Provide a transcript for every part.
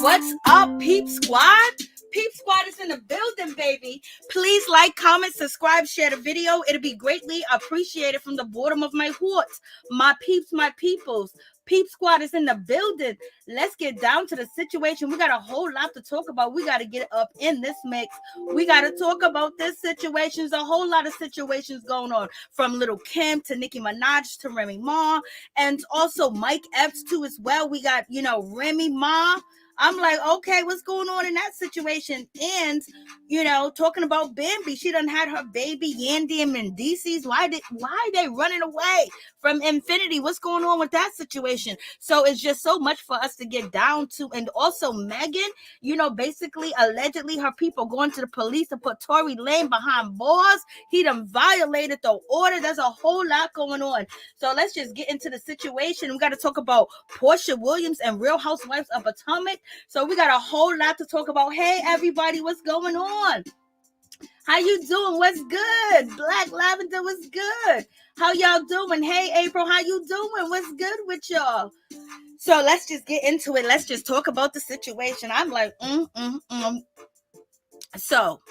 What's up, Peep Squad? Peep Squad is in the building, baby. Please like, comment, subscribe, share the video. It'll be greatly appreciated from the bottom of my heart. My peeps, my peoples. Peep Squad is in the building. Let's get down to the situation. We got a whole lot to talk about. We got to get up in this mix. We got to talk about this situation. There's a whole lot of situations going on, from Lil Kim to Nicki Minaj to Remy Ma, and also Mike Epps too as well. We got, Remy Ma. I'm like, okay, what's going on in that situation? And, talking about Bambi, she done had her baby Yandy and Mendeecees. Why are they running away from Infinity? What's going on with that situation? So it's just so much for us to get down to. And also Megan, basically, allegedly, her people going to the police to put Tory Lanez behind bars. He done violated the order. There's a whole lot going on. So let's just get into the situation. We got to talk about Porsha Williams and Real Housewives of Potomac. So we got a whole lot to talk about. Hey, everybody, what's going on? How you doing? What's good? Black Lavender, what's good? How y'all doing? Hey, April, how you doing? What's good with y'all? So let's just get into it. Let's just talk about the situation. I'm like, So,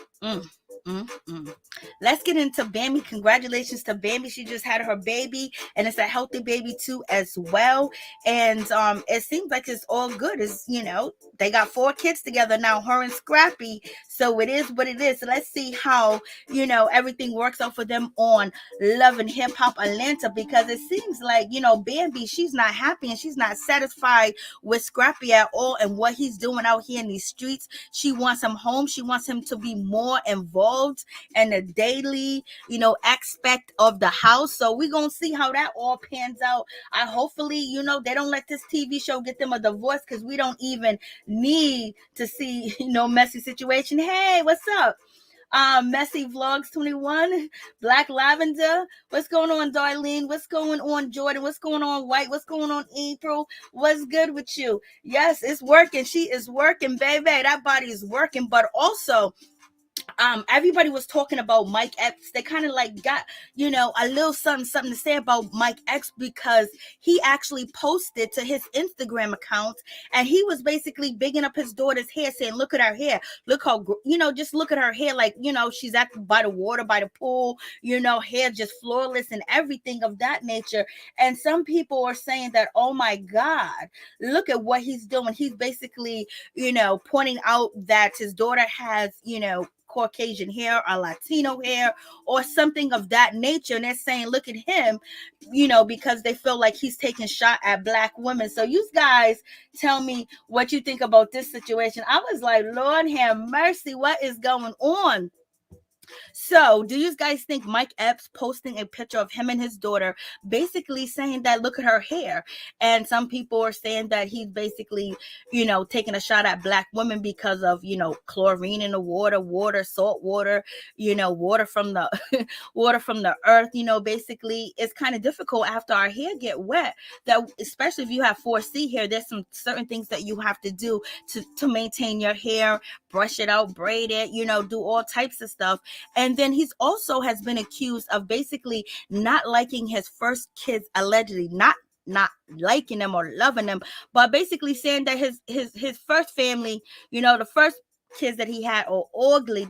let's get into Bambi. Congratulations to Bambi. She just had her baby, and it's a healthy baby too as well. And it seems like it's all good. It's, they got 4 kids together now, her and Scrappy. So it is what it is. So let's see how, everything works out for them on Love and Hip Hop Atlanta, because it seems like, Bambi, she's not happy and she's not satisfied with Scrappy at all and what he's doing out here in these streets. She wants him home. She wants him to be more involved in the daily, aspect of the house. So we're going to see how that all pans out. Hopefully, they don't let this TV show get them a divorce, because we don't even need to see, messy situation. Hey, what's up? Messy Vlogs 21, Black Lavender, what's going on, Darlene? What's going on, Jordan? What's going on, White? What's going on, April? What's good with you? Yes, it's working. She is working, baby. That body is working. But also, everybody was talking about Mike Epps. They kind of like got, a little something to say about Mike Epps, because he actually posted to his Instagram account, and he was basically bigging up his daughter's hair, saying, look at her hair. Look how, just look at her hair. Like, she's by the water, by the pool, hair just flawless and everything of that nature. And some people are saying that, oh my God, look at what he's doing. He's basically, pointing out that his daughter has, Caucasian hair or Latino hair or something of that nature, and they're saying, look at him, because they feel like he's taking shot at Black women. So you guys tell me what you think about this situation. I was like, Lord have mercy, what is going on? So, do you guys think Mike Epps posting a picture of him and his daughter, basically saying that, look at her hair? And some people are saying that he's basically, taking a shot at Black women because of, chlorine in the water, salt water, water from the water from the earth. Basically, it's kind of difficult after our hair get wet, that especially if you have 4C hair, there's some certain things that you have to do to maintain your hair, brush it out, braid it, do all types of stuff. And then he's also has been accused of basically not liking his first kids, allegedly not liking them or loving them, but basically saying that his first family, the first kids that he had are ugly,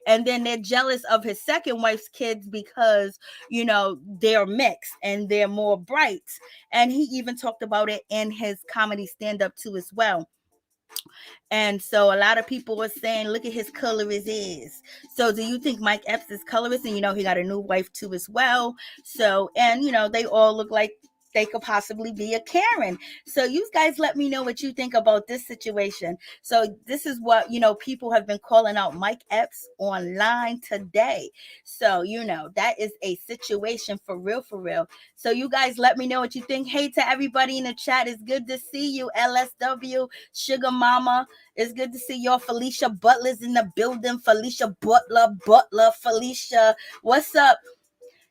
and then they're jealous of his second wife's kids because they're mixed and they're more bright. And he even talked about it in his comedy stand-up too as well. And so a lot of people were saying, look at his colorist is. So do you think Mike Epps is colorist? And he got a new wife too as well. So, and they all look like they could possibly be a Karen. So you guys let me know what you think about this situation. So this is what, people have been calling out Mike Epps online today. So, that is a situation for real, for real. So you guys let me know what you think. Hey to everybody in the chat. It's good to see you. LSW, Sugar Mama. It's good to see y'all. Felicia Butler's in the building. Felicia Butler, Felicia. What's up?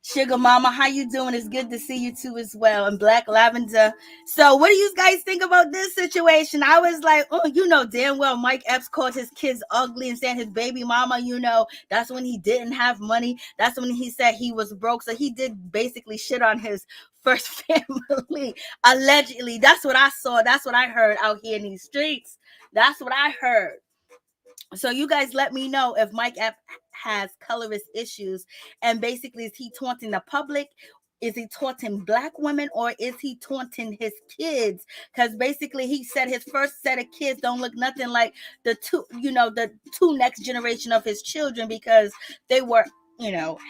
Sugar Mama, how you doing? It's good to see you too as well. And Black Lavender. So what do you guys think about this situation? I was like, oh, damn well Mike Epps called his kids ugly and saying his baby mama, that's when he didn't have money. That's when he said he was broke. So he did basically shit on his first family. Allegedly. That's what I saw. That's what I heard out here in these streets. That's what I heard. So you guys let me know if Mike Epps has colorist issues, and basically is he taunting the public? Is he taunting black women, or is he taunting his kids? Because basically he said his first set of kids don't look nothing like the two next generation of his children, because they were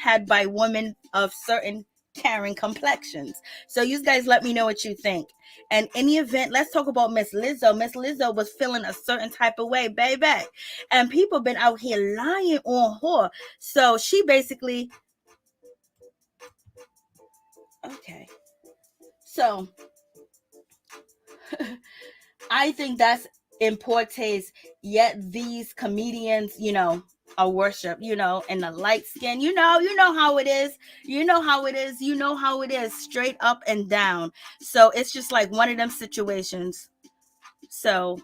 had by women of certain Karen complexions. So you guys let me know what you think. And in the event, let's talk about Miss Lizzo. Miss Lizzo was feeling a certain type of way, baby. And people been out here lying on her. So she basically, okay. So I think that's important. Yet these comedians, are worship, and the light skin, you know how it is. You know how it is, straight up and down. So it's just like one of them situations. So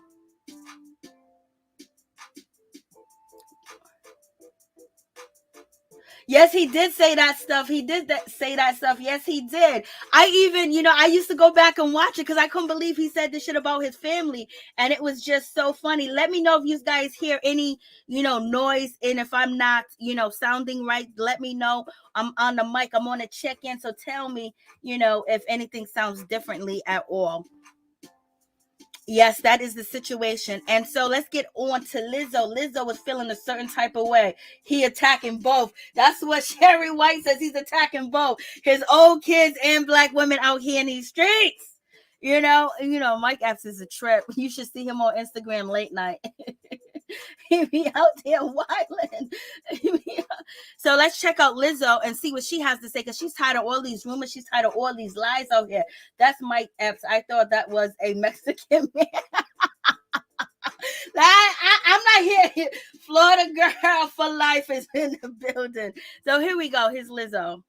yes, he did say that stuff. Say that stuff. Yes, he did. I even, I used to go back and watch it because I couldn't believe he said this shit about his family. And it was just so funny. Let me know if you guys hear any, noise. And if I'm not, sounding right, let me know. I'm on the mic. I'm on a check-in. So tell me, if anything sounds differently at all. Yes, that is the situation. And so let's get on to Lizzo. Lizzo was feeling a certain type of way. He attacking both. That's what Sherry White says. He's attacking both his old kids and black women out here in these streets. Mike Epps is a trip. You should see him on Instagram late night. He be out there wilding. So let's check out Lizzo and see what she has to say, because she's tired of all these rumors. She's tired of all these lies out here. That's Mike Epps. I thought that was a Mexican man. I'm not here. Florida girl for life is in the building. So here we go. Here's Lizzo.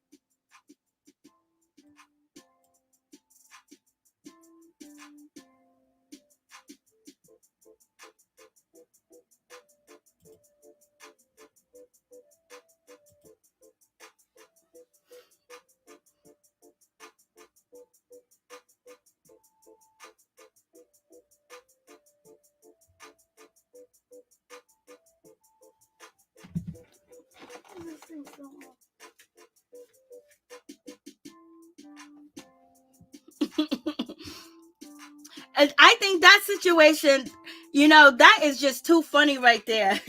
And I think that situation, that is just too funny right there.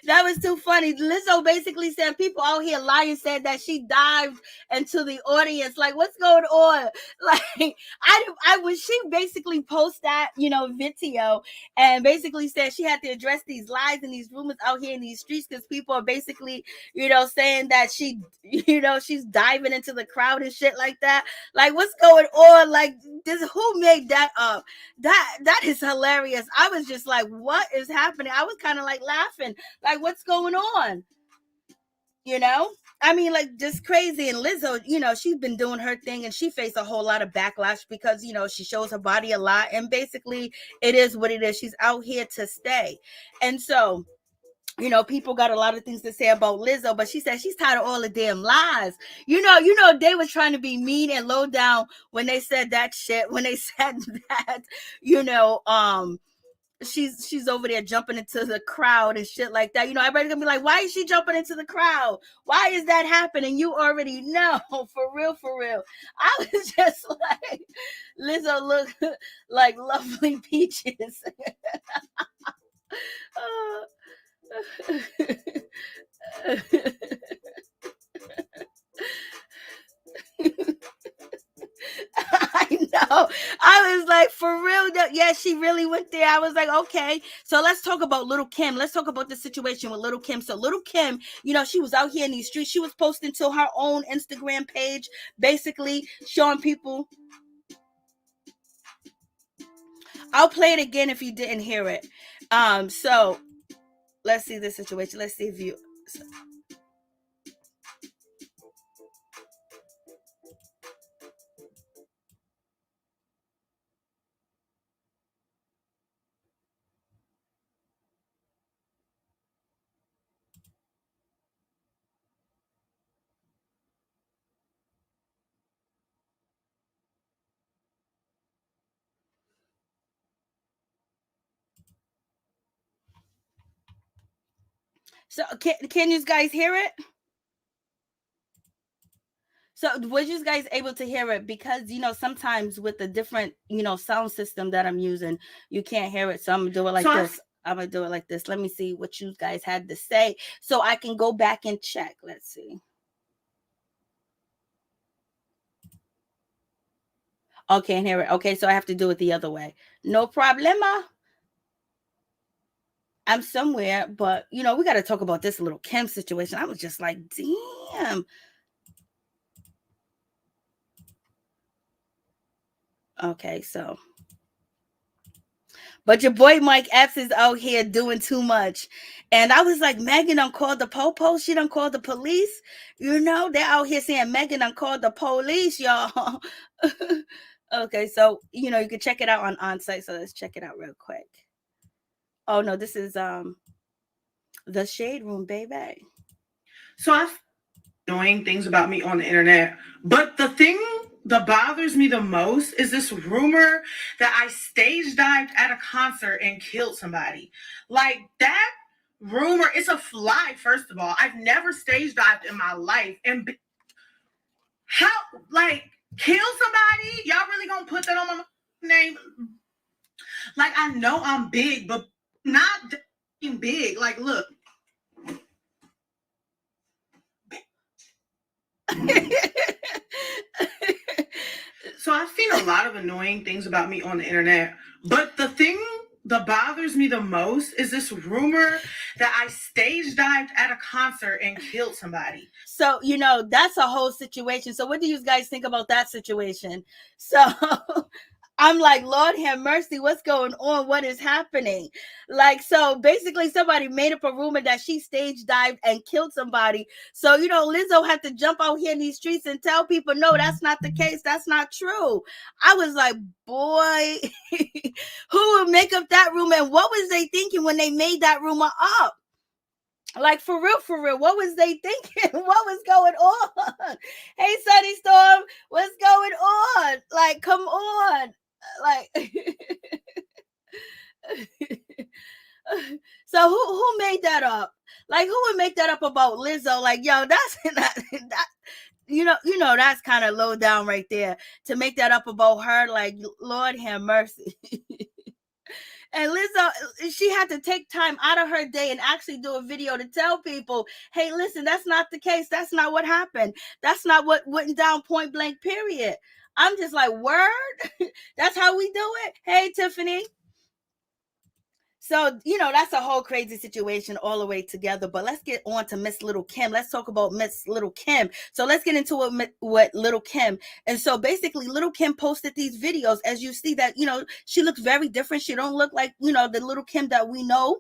That was too funny. Lizzo basically said people out here lying, said that she dived into the audience. Like, what's going on? Like, I when she basically post that, video, and basically said she had to address these lies and these rumors out here in these streets, because people are basically, saying that she, she's diving into the crowd and shit like that. Like, what's going on? Like, who made that up? That is hilarious. I was just like, what is happening? I was kind of like laughing. Like, what's going on? I mean, like, just crazy. And Lizzo, she's been doing her thing, and she faced a whole lot of backlash because, she shows her body a lot, and basically it is what it is. She's out here to stay. And so, people got a lot of things to say about Lizzo, but she said she's tired of all the damn lies. They was trying to be mean and low down when they said that shit, when they said that, she's over there jumping into the crowd and shit like that. You know, everybody's gonna be like, why is she jumping into the crowd? Why is that happening? You already know. For real, for real. I was just like, Lizzo look like lovely peaches. I know. I was like, for real. Yeah, she really went there. I was like, okay. So let's talk about Lil Kim. Let's talk about the situation with Lil Kim. So Lil Kim, you know, she was out here in these streets. She was posting to her own Instagram page, basically showing people. I'll play it again if you didn't hear it. So let's see the situation. Let's see if you. So can you guys hear it? So was you guys able to hear it? Because, you know, sometimes with the different, you know, sound system that I'm using, you can't hear it. So I'm gonna do it like this. I'm gonna do it like this. Let me see what you guys had to say so I can go back and check. Let's see. Oh, can't hear it. Okay, so I have to do it the other way. No problema. I'm somewhere, but you know, we got to talk about this Lil Kim situation. I was just like, damn. Okay, so. But your boy Mike Epps is out here doing too much. And I was like, Megan done called the popo. She done called the police. You know, they're out here saying Megan done called the police, y'all. Okay, so, you know, you can check it out on site. So let's check it out real quick. Oh, no, this is the Shade Room, baby. So I've knowing things about me on the internet, but the thing that bothers me the most is this rumor that I stage dived at a concert and killed somebody. Like that rumor, it's a lie. First of all, I've never stage dived in my life, and how like kill somebody? Y'all really gonna put that on my name? Like I know I'm big, but not big. Like look. So I've seen a lot of annoying things about me on the internet, but the thing that bothers me the most is this rumor that I stage dived at a concert and killed somebody. So, you know, that's a whole situation. So what do you guys think about that situation? So I'm like, Lord have mercy, what's going on? What is happening? Like, so basically somebody made up a rumor that she stage dived and killed somebody. So, you know, Lizzo had to jump out here in these streets and tell people, no, that's not the case. That's not true. I was like, boy, who would make up that rumor? And what was they thinking when they made that rumor up? Like, for real, what was they thinking? What was going on? Hey, Sunny Storm, what's going on? Like, come on. Like, so who made that up? Like, who would make that up about Lizzo? Like, yo, that's not that. You know, that's kind of low down right there to make that up about her. Like, Lord have mercy. And Lizzo, she had to take time out of her day and actually do a video to tell people, hey, listen, that's not the case. That's not what happened. That's not what went down, point blank, period. I'm just like, word? That's how we do it? Hey, Tiffany. So, you know, that's a whole crazy situation all the way together. But let's get on to Miss Lil Kim. Let's talk about Miss Lil Kim. So let's get into what Lil Kim. And so basically, Lil Kim posted these videos. As you see that, you know, she looks very different. She don't look like, you know, the Lil Kim that we know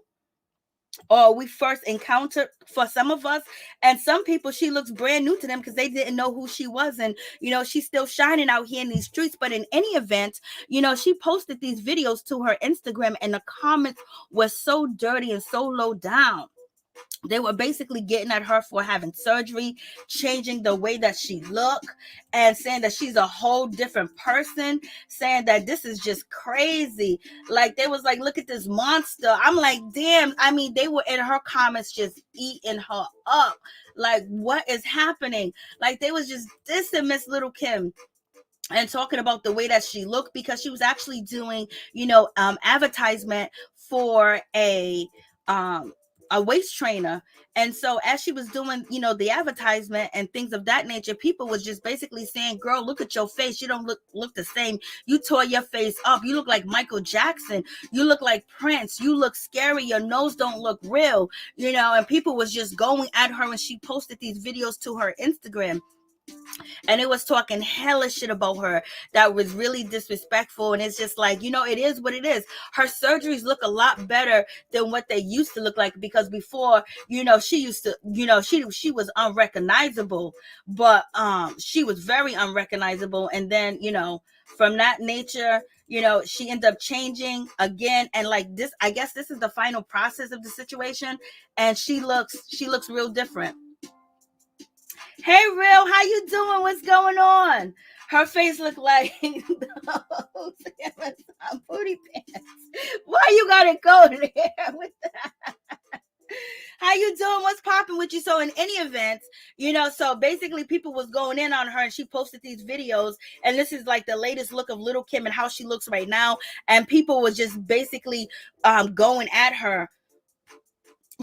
or we first encountered for some of us. And some people, she looks brand new to them because they didn't know who she was. And, you know, she's still shining out here in these streets. But in any event, you know, she posted these videos to her Instagram and the comments were so dirty and so low down. They were basically getting at her for having surgery, changing the way that she looked, and saying that she's a whole different person, saying that this is just crazy. Like, they was like, look at this monster. I'm like, damn. I mean, they were in her comments just eating her up. Like, what is happening? Like, they was just dissing Miss Little Kim and talking about the way that she looked, because she was actually doing, advertisement for a waist trainer. And so as she was doing, the advertisement and things of that nature, people was just basically saying, girl, look at your face. You don't look the same. You tore your face up. You look like Michael Jackson. You look like Prince. You look scary. Your nose don't look real, and people was just going at her when she posted these videos to her Instagram. And it was talking hella shit about her that was really disrespectful. And it's just like, it is what it is. Her surgeries look a lot better than what they used to look like, because before, she used to, she was unrecognizable, but she was very unrecognizable. And then, from that nature, she ended up changing again. And like this, I guess this is the final process of the situation. And she looks real different. Hey, Real, how you doing? What's going on? Her face looked like booty pants. Why you gotta go there with that? How you doing? What's popping with you? So in any event, so basically people was going in on her, and she posted these videos, and this is like the latest look of Little Kim and how she looks right now. And people was just basically going at her,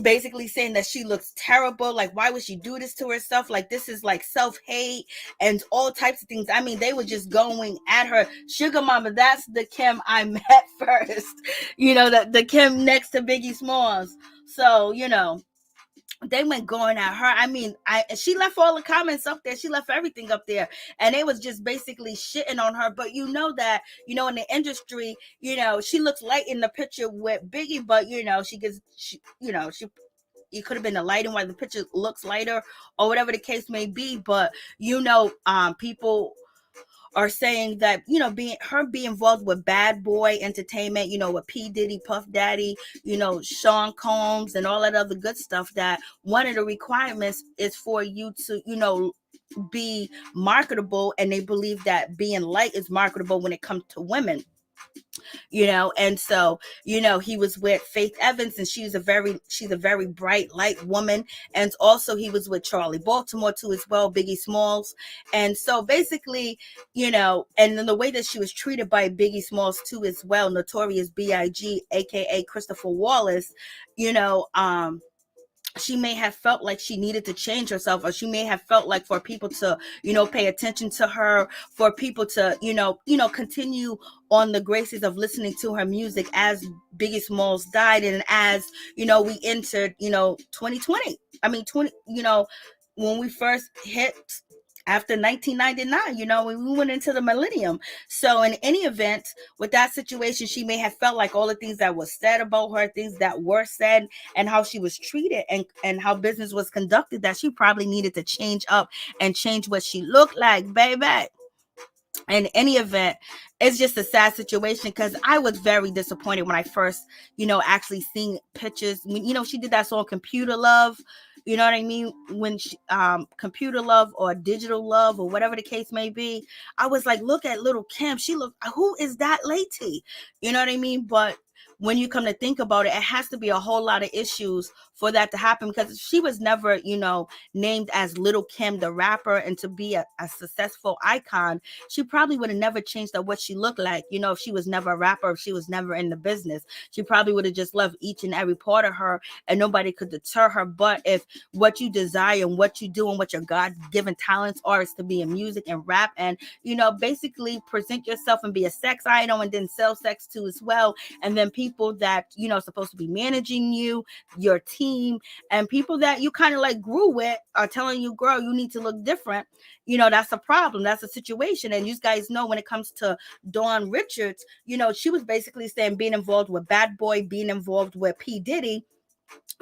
basically saying that she looks terrible. Like, why would she do this to herself? Like, this is like self-hate and all types of things. I mean, they were just going at her. Sugar Mama, that's the Kim I met first. The Kim next to Biggie Smalls. So, they went going at her. I mean, she left all the comments up there. She left everything up there, and it was just basically shitting on her. But that, in the industry, she looks light in the picture with Biggie, but it could have been the lighting why the picture looks lighter or whatever the case may be. But people are saying that being involved with Bad Boy Entertainment, with P Diddy, Puff Daddy, Sean Combs, and all that other good stuff, that one of the requirements is for you to be marketable, and they believe that being light is marketable when it comes to women. And so he was with Faith Evans, and she's a very bright light woman. And also he was with Charlie Baltimore too as well, Biggie Smalls. And so basically, and then the way that she was treated by Biggie Smalls too as well, Notorious B.I.G., aka Christopher Wallace, she may have felt like she needed to change herself, or she may have felt like for people to, pay attention to her, for people to, continue on the graces of listening to her music as Biggie Smalls died, and as, we entered, 2020. I mean, when we first hit after 1999, when we went into the millennium. So in any event, with that situation, she may have felt like all the things that was said about her, things that were said, and how she was treated, and how business was conducted, that she probably needed to change up and change what she looked like, baby. In any event, it's just a sad situation, because I was very disappointed when I first, actually seen pictures. When, she did that song Computer Love, you know what I mean? When she, Computer Love or Digital Love or whatever the case may be, I was like, look at Little Kim. Who is that lady? You know what I mean? But when you come to think about it, it has to be a whole lot of issues for that to happen, because she was never, named as Little Kim the rapper, and to be a successful icon, she probably would have never changed up what she looked like. If she was never a rapper, if she was never in the business, she probably would have just loved each and every part of her, and nobody could deter her. But if what you desire and what you do and what your God-given talents are is to be in music and rap, and, basically present yourself and be a sex item, and then sell sex too as well, and then people that, supposed to be managing you, your team, and people that you kind of like grew with are telling you, girl, you need to look different, that's a problem. That's a situation. And you guys know, when it comes to Dawn Richards, she was basically saying being involved with Bad Boy, being involved with P Diddy,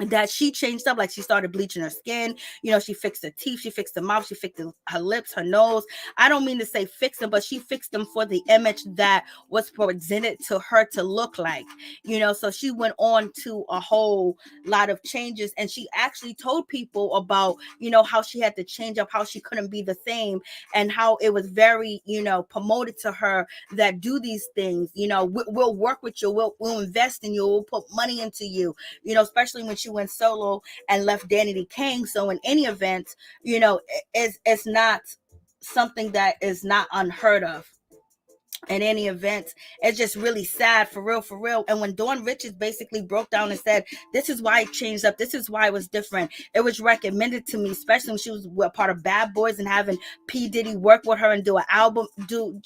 that she changed up. Like, she started bleaching her skin, she fixed her teeth, she fixed her mouth, she fixed her lips, her nose. I don't mean to say fix them, but she fixed them for the image that was presented to her to look like, so she went on to a whole lot of changes, and she actually told people about, how she had to change up, how she couldn't be the same, and how it was very, promoted to her that do these things, we'll work with you, we'll invest in you, we'll put money into you, especially when she went solo and left Danity Kane. So in any event, it's not something that is not unheard of. In any event, it's just really sad, for real, for real. And when Dawn Richards basically broke down and said, this is why it changed up, this is why it was different, it was recommended to me, especially when she was a part of Bad Boys, and having P Diddy work with her and do an album, do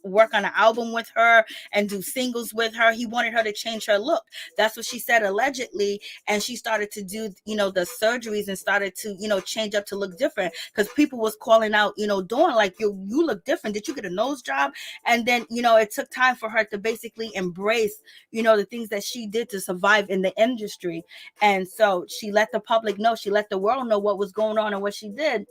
work on an album with her and do singles with her. He wanted her to change her look. That's what she said, allegedly. And she started to do, the surgeries, and started to, change up to look different, because people was calling out, Dawn, like, you look different, did you get a nose job? And then, it took time for her to basically embrace, the things that she did to survive in the industry. And so she let the public know, she let the world know what was going on and what she did.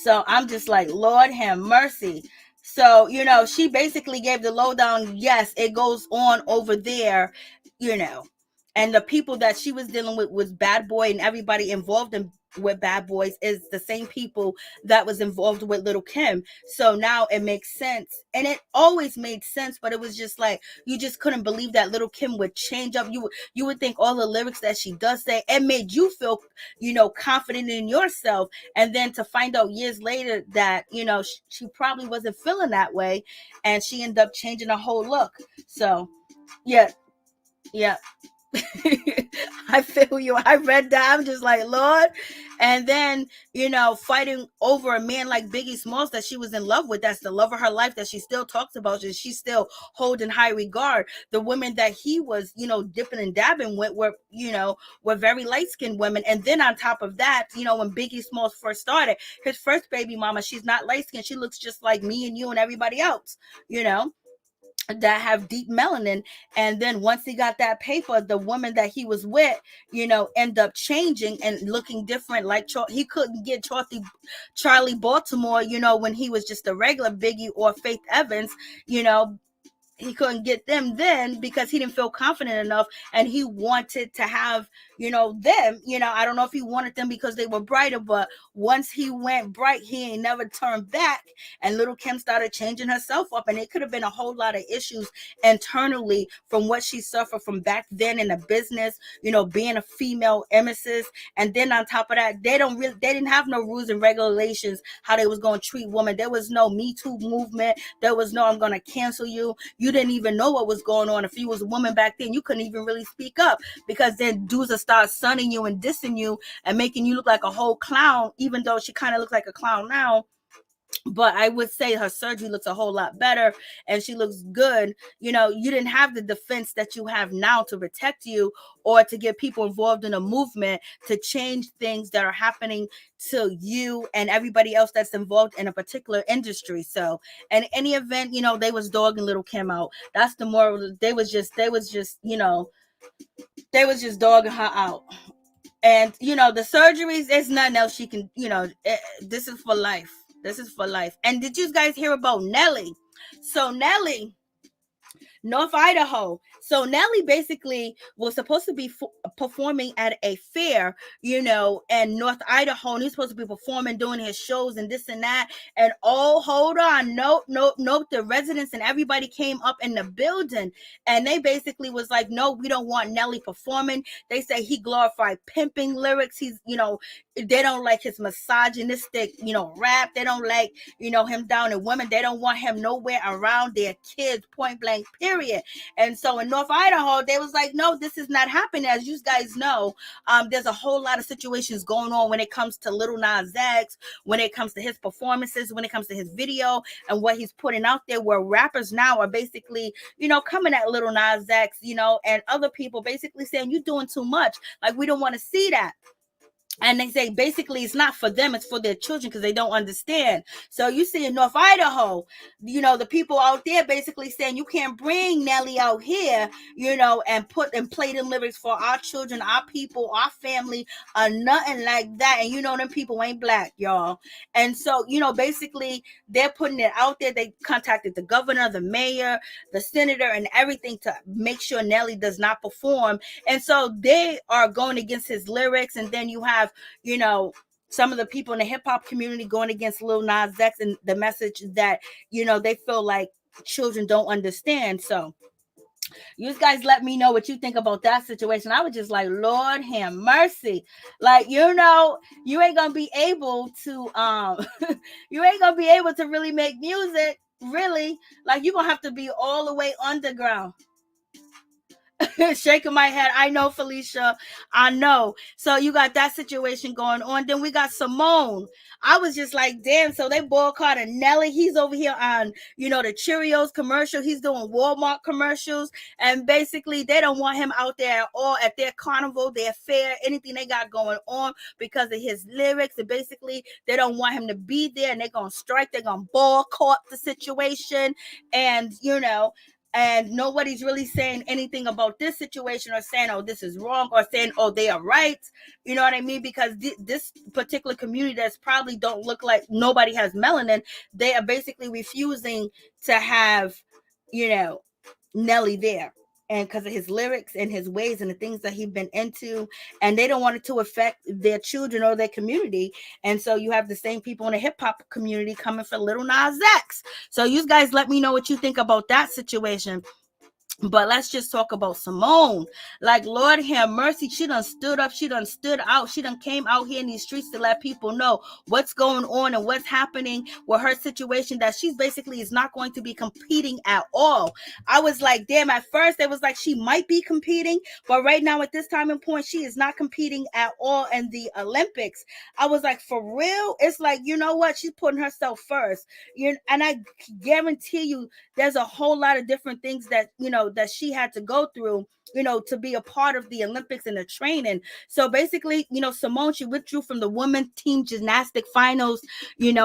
So I'm just like, Lord have mercy. So, she basically gave the lowdown. Yes, it goes on over there, and the people that she was dealing with was Bad Boy, and everybody involved in with Bad Boys is the same people that was involved with Lil Kim. So now it makes sense, and it always made sense, but it was just like, you just couldn't believe that Lil Kim would change up. You would think all the lyrics that she does say, it made you feel, confident in yourself, and then to find out years later that, she probably wasn't feeling that way, and she ended up changing her whole look. So yeah. I feel you. I read that. I'm just like, Lord. And then, fighting over a man like Biggie Smalls that she was in love with. That's the love of her life that she still talks about. And she still holds in high regard. The women that he was, dipping and dabbing with were very light-skinned women. And then on top of that, when Biggie Smalls first started, his first baby mama, she's not light-skinned. She looks just like me and you and everybody else, that have deep melanin. And then once he got that paper, the woman that he was with, end up changing and looking different. Like, he couldn't get Charlie Baltimore, when he was just a regular Biggie, or Faith Evans, he couldn't get them then, because he didn't feel confident enough, and he wanted to have, them. I don't know if he wanted them because they were brighter, but once he went bright, he ain't never turned back. And Lil Kim started changing herself up, and it could have been a whole lot of issues internally from what she suffered from back then in the business, being a female emissus. And then on top of that, they didn't have no rules and regulations how they was going to treat women. There was no Me Too movement. There was no, I'm going to cancel you. You didn't even know what was going on. If you was a woman back then, you couldn't even really speak up, because then dudes will start sunning you and dissing you and making you look like a whole clown, even though she kind of looks like a clown now. But I would say her surgery looks a whole lot better, and she looks good. You didn't have the defense that you have now to protect you, or to get people involved in a movement to change things that are happening to you and everybody else that's involved in a particular industry. So in any event, they was dogging Lil Kim out. That's the moral. They was just dogging her out. And the surgeries, there's nothing else she can, this is for life. This is for life. And did you guys hear about Nelly? So Nelly, North Idaho. So Nelly basically was supposed to be performing at a fair, in North Idaho, and he's supposed to be performing, doing his shows and this and that. And hold on, nope. The residents and everybody came up in the building, and they basically was like, no, we don't want Nelly performing. They say he glorified pimping lyrics. He's, they don't like his misogynistic, rap. They don't like, him down in women. They don't want him nowhere around their kids, point blank, period. And so in North Idaho, they was like, no, this is not happening. As you guys know, there's a whole lot of situations going on when it comes to Lil Nas X, when it comes to his performances, when it comes to his video and what he's putting out there, where rappers now are basically, coming at Lil Nas X, and other people basically saying, you're doing too much. Like, we don't want to see that. And they say basically it's not for them, it's for their children because they don't understand. So you see in North Idaho, the people out there basically saying you can't bring Nelly out here, and put and play them lyrics for our children, our people, our family, or nothing like that. And them people ain't black, y'all. And so, basically they're putting it out there. They contacted the governor, the mayor, the senator, and everything to make sure Nelly does not perform. And so they are going against his lyrics. And then you have, some of the people in the hip hop community going against Lil Nas X and the message that, they feel like children don't understand. So you guys let me know what you think about that situation. I was just like, Lord have mercy. Like, you ain't gonna be able to you ain't gonna be able to really make music, really. Like, you're gonna have to be all the way underground. Shaking my head. I know, Felicia. I know. So you got that situation going on. Then we got Simone. I was just like, damn. So they boycotted Nelly. He's over here on, the Cheerios commercial. He's doing Walmart commercials. And basically, they don't want him out there at all at their carnival, their fair, anything they got going on because of his lyrics. And basically, they don't want him to be there. And they're going to strike. They're going to boycott the situation. And, and nobody's really saying anything about this situation or saying, oh, this is wrong, or saying, oh, they are right. You know what I mean? Because this particular community that's probably don't look like nobody has melanin, they are basically refusing to have, Nelly there. And because of his lyrics and his ways and the things that he's been into, and they don't want it to affect their children or their community. And so you have the same people in the hip hop community coming for Lil Nas X. So you guys let me know what you think about that situation. But let's just talk about Simone. Like, Lord have mercy. She done stood up. She done stood out. She done came out here in these streets to let people know what's going on and what's happening with her situation, that she's basically is not going to be competing at all. I was like, damn, at first it was like she might be competing, but right now at this time and point, she is not competing at all in the Olympics. I was like, for real? It's like, you know what? She's putting herself first. And I guarantee you there's a whole lot of different things that, that she had to go through, to be a part of the Olympics and the training. So basically, Simone, she withdrew from the women's team gymnastic finals,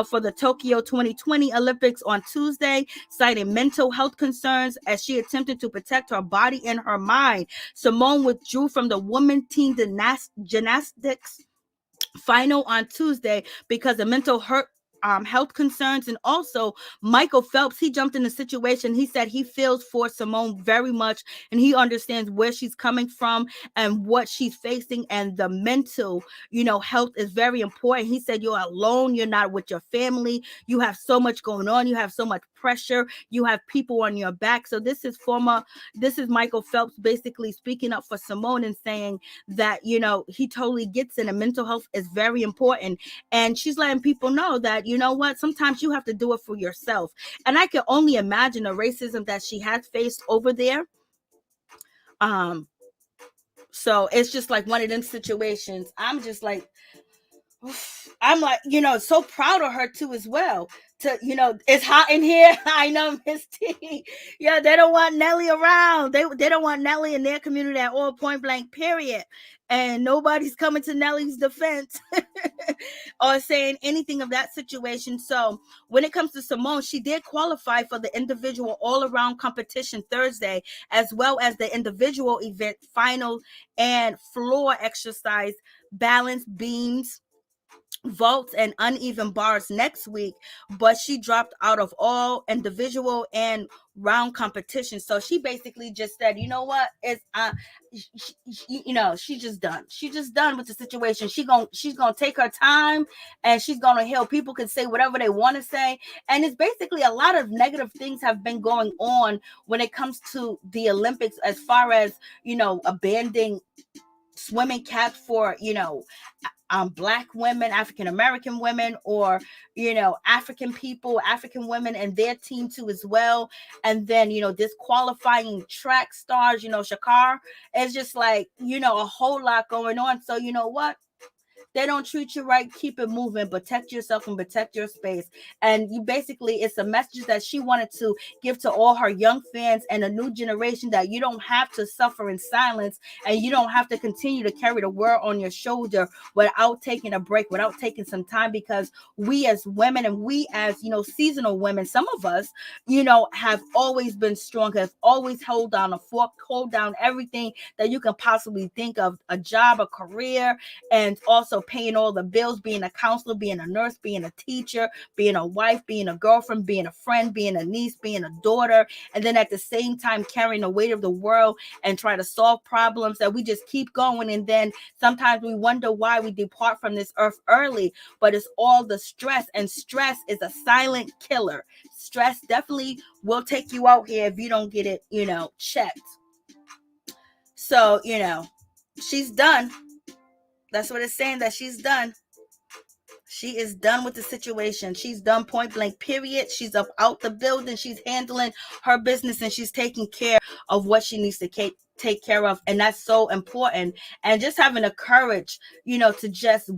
for the Tokyo 2020 Olympics on Tuesday, citing mental health concerns as she attempted to protect her body and her mind. Simone withdrew from the women's team gymnastics final on Tuesday because of mental health concerns. And also Michael Phelps, he jumped in the situation. He said he feels for Simone very much, and he understands where she's coming from and what she's facing, and the mental health is very important. He said, you're alone, you're not with your family, you have so much going on, you have so much pressure, you have people on your back. So this is Michael Phelps basically speaking up for Simone and saying that he totally gets it, and mental health is very important. And she's letting people know that, you know what, sometimes you have to do it for yourself. And I can only imagine the racism that she has faced over there. So it's just like one of them situations. I'm just like, I'm like, so proud of her too as well. It's hot in here. I know, Miss T. Yeah, they don't want Nelly around. They don't want Nelly in their community at all, point blank, period. And nobody's coming to Nelly's defense or saying anything of that situation. So when it comes to Simone, she did qualify for the individual all-around competition Thursday, as well as the individual event final and floor exercise, balance beams, vaults, and uneven bars next week, but she dropped out of all individual and round competition. So she basically just said, you know what, it's she's just done. She's just done with the situation. She's gonna take her time, and she's gonna heal. People can say whatever they want to say, and it's basically a lot of negative things have been going on when it comes to the Olympics, as far as abandoning swimming caps for Black women, African American women, or African people, African women, and their team too as well. And then disqualifying track stars, Shakar. It's just like a whole lot going on. So you know what? they don't treat you right, keep it moving, protect yourself and protect your space. And you basically, it's a message that she wanted to give to all her young fans and a new generation, that you don't have to suffer in silence, and you don't have to continue to carry the world on your shoulder without taking a break, without taking some time, because we as women, and we as, seasonal women, some of us, have always been strong, have always hold down a fork, hold down everything that you can possibly think of, a job, a career, and also paying all the bills, being a counselor, being a nurse, being a teacher, being a wife, being a girlfriend, being a friend, being a niece, being a daughter, and then at the same time carrying the weight of the world and try to solve problems, that we just keep going. And then sometimes we wonder why we depart from this earth early, but it's all the stress, and stress is a silent killer. Stress definitely will take you out here if you don't get it, checked. So, she's done. That's what it's saying, that she's done. She is done with the situation. She's done, point blank, period. She's up out the building. She's handling her business, and she's taking care of what she needs to take care of. And that's so important. And just having the courage, to just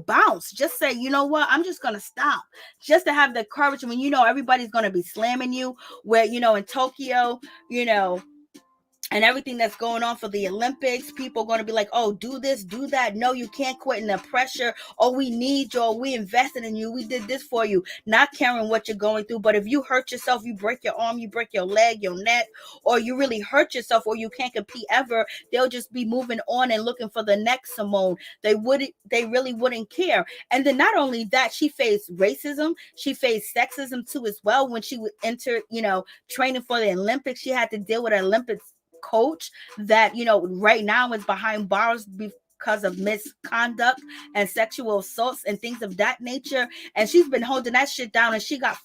bounce, just say, you know what, I'm just gonna stop, just to have the courage when everybody's gonna be slamming you, where in Tokyo, and everything that's going on for the Olympics, people are going to be like, oh, do this, do that. No, you can't quit. And the pressure, oh, we need you, we invested in you, we did this for you, not caring what you're going through. But if you hurt yourself, you break your arm, you break your leg, your neck, or you really hurt yourself, or you can't compete ever, they'll just be moving on and looking for the next Simone. They really wouldn't care. And then not only that, she faced racism, she faced sexism too as well. When she would enter, training for the Olympics, she had to deal with an Olympics coach that right now is behind bars because of misconduct and sexual assaults and things of that nature. And she's been holding that shit down, and she got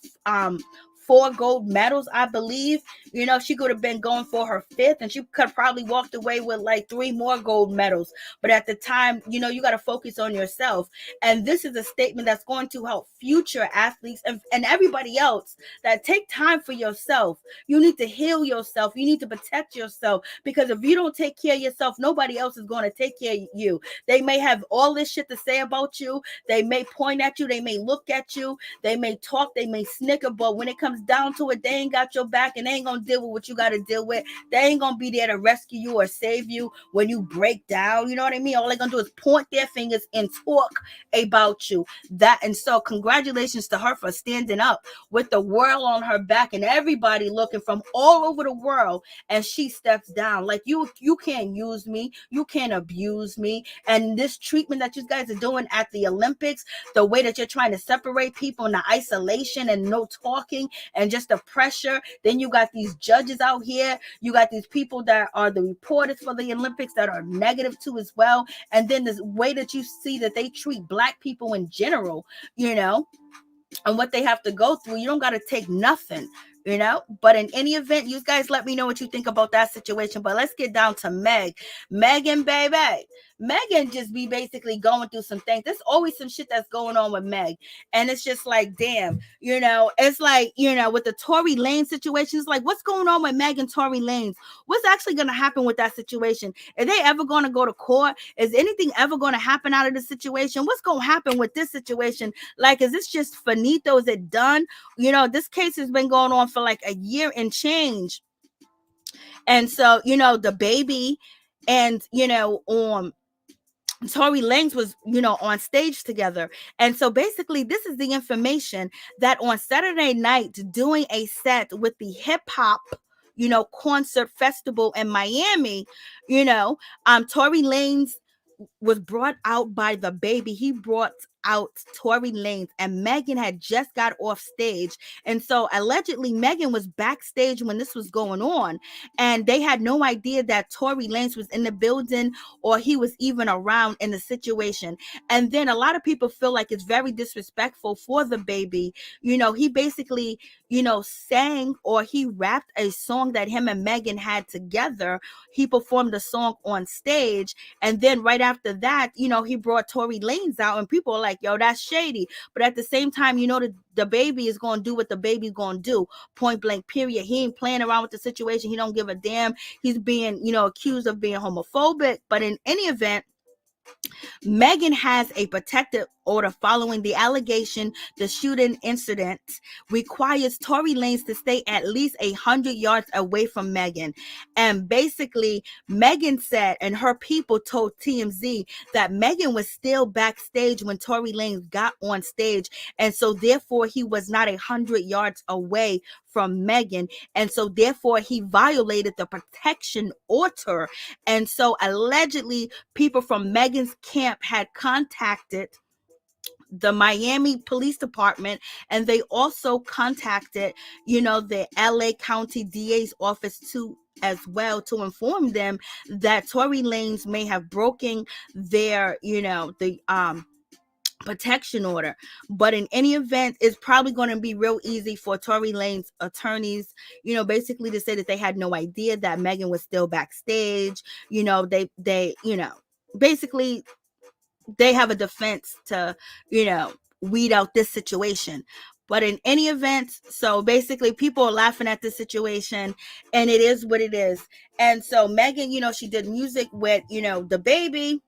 4 gold medals, I believe. She could have been going for her 5th, and she could have probably walked away with like 3 more gold medals. But at the time, you got to focus on yourself. And this is a statement that's going to help future athletes and everybody else, that take time for yourself. You need to heal yourself. You need to protect yourself, because if you don't take care of yourself, nobody else is going to take care of you. They may have all this shit to say about you. They may point at you. They may look at you. They may talk. They may snicker. But when it comes down to it, they ain't got your back, and they ain't gonna deal with what you got to deal with. They ain't gonna be there to rescue you or save you when you break down. You know what I mean? All they're gonna do is point their fingers and talk about you. And so congratulations to her for standing up with the world on her back and everybody looking from all over the world, and she steps down. Like, you can't use me, you can't abuse me. And this treatment that you guys are doing at the Olympics, the way that you're trying to separate people in the isolation and no talking and just the pressure. Then you got these judges out here. You got these people that are the reporters for the Olympics that are negative too as well. And then the way that you see that they treat Black people in general, and what they have to go through. You don't got to take nothing. But in any event, you guys let me know what you think about that situation. But let's get down to Megan, baby. Megan just be basically going through some things. There's always some shit that's going on with Meg. And it's just like, damn, it's like, with the Tory Lanez situation, it's like, what's going on with Megan-Tory Lanez? What's actually going to happen with that situation? Are they ever going to go to court? Is anything ever going to happen out of this situation? What's going to happen with this situation? Like, is this just finito? Is it done? This case has been going on for like a year and change. And so, DaBaby and, Tory Lanez was, on stage together. And so basically, this is the information that on Saturday night, doing a set with the hip hop, concert festival in Miami, Tory Lanez was brought out by DaBaby. He brought out Tory Lanez, and Megan had just got off stage. And so allegedly Megan was backstage when this was going on, and they had no idea that Tory Lanez was in the building or he was even around in the situation. And then a lot of people feel like it's very disrespectful for DaBaby. He basically, sang, or he rapped a song that him and Megan had together. He performed the song on stage, and then right after that, he brought Tory Lanez out, and people are like, yo, that's shady. But at the same time, DaBaby is going to do what DaBaby's going to do, point blank, period. He ain't playing around with the situation. He don't give a damn. He's being, accused of being homophobic. But in any event, Megan has a protective order following the allegation the shooting incident requires Tory Lanez to stay at least 100 yards away from Megan. And basically, Megan said, and her people told TMZ that Megan was still backstage when Tory Lanez got on stage. And so therefore, he was not 100 yards away from Megan. And so therefore, he violated the protection order. And so allegedly, people from Megan's camp had contacted the Miami Police Department, and they also contacted, the LA County DA's office too as well, to inform them that Tory Lanez may have broken their, the protection order. But in any event, it's probably going to be real easy for Tory Lanez attorneys, basically to say that they had no idea that Megan was still backstage. They basically they have a defense to, weed out this situation. But in any event, so basically people are laughing at this situation, and it is what it is. And so Megan, she did music with, DaBaby,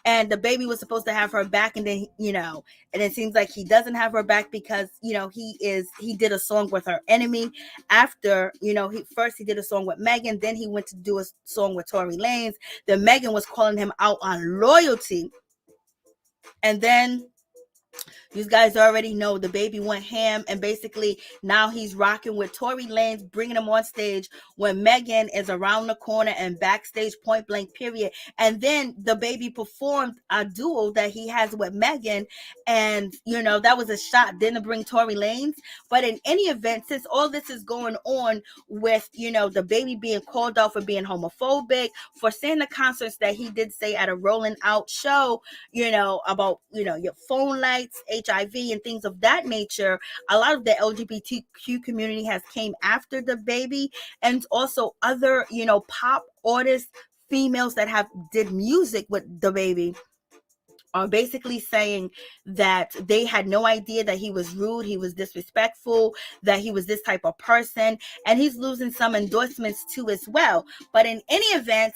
and DaBaby was supposed to have her back, and then, and it seems like he doesn't have her back because, he did a song with her enemy after, he did a song with Megan, then he went to do a song with Tory Lanez. Then Megan was calling him out on loyalty. And then you guys already know DaBaby went ham, and basically now he's rocking with Tory Lanez, bringing him on stage when Megan is around the corner and backstage, point blank, period. And then DaBaby performed a duo that he has with Megan, and that was a shot then to bring Tory Lanez. But in any event, since all this is going on with DaBaby being called out for being homophobic, for saying the concerts that he did say at a Rolling Out show, about your phone lights, HIV, and things of that nature, a lot of the LGBTQ community has came after DaBaby, and also other pop artists, females that have did music with DaBaby, are basically saying that they had no idea that he was rude, he was disrespectful, that he was this type of person, and he's losing some endorsements too as well. But in any event,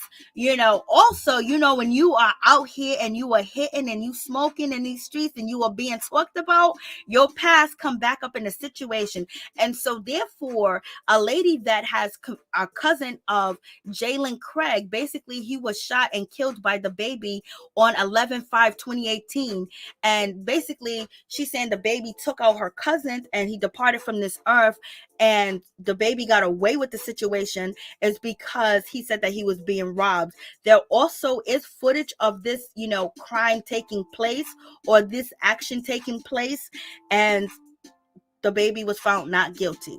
also, when you are out here and you are hitting and you smoking in these streets and you are being talked about, your past come back up in the situation. And so therefore, a lady that has a cousin of Jalen Craig, basically he was shot and killed by DaBaby on 11/5/2018, and basically she's saying DaBaby took out her cousin and he departed from this earth, and DaBaby got away with the situation is because he said that he was being robbed. There also is footage of this crime taking place, or this action taking place, and DaBaby was found not guilty.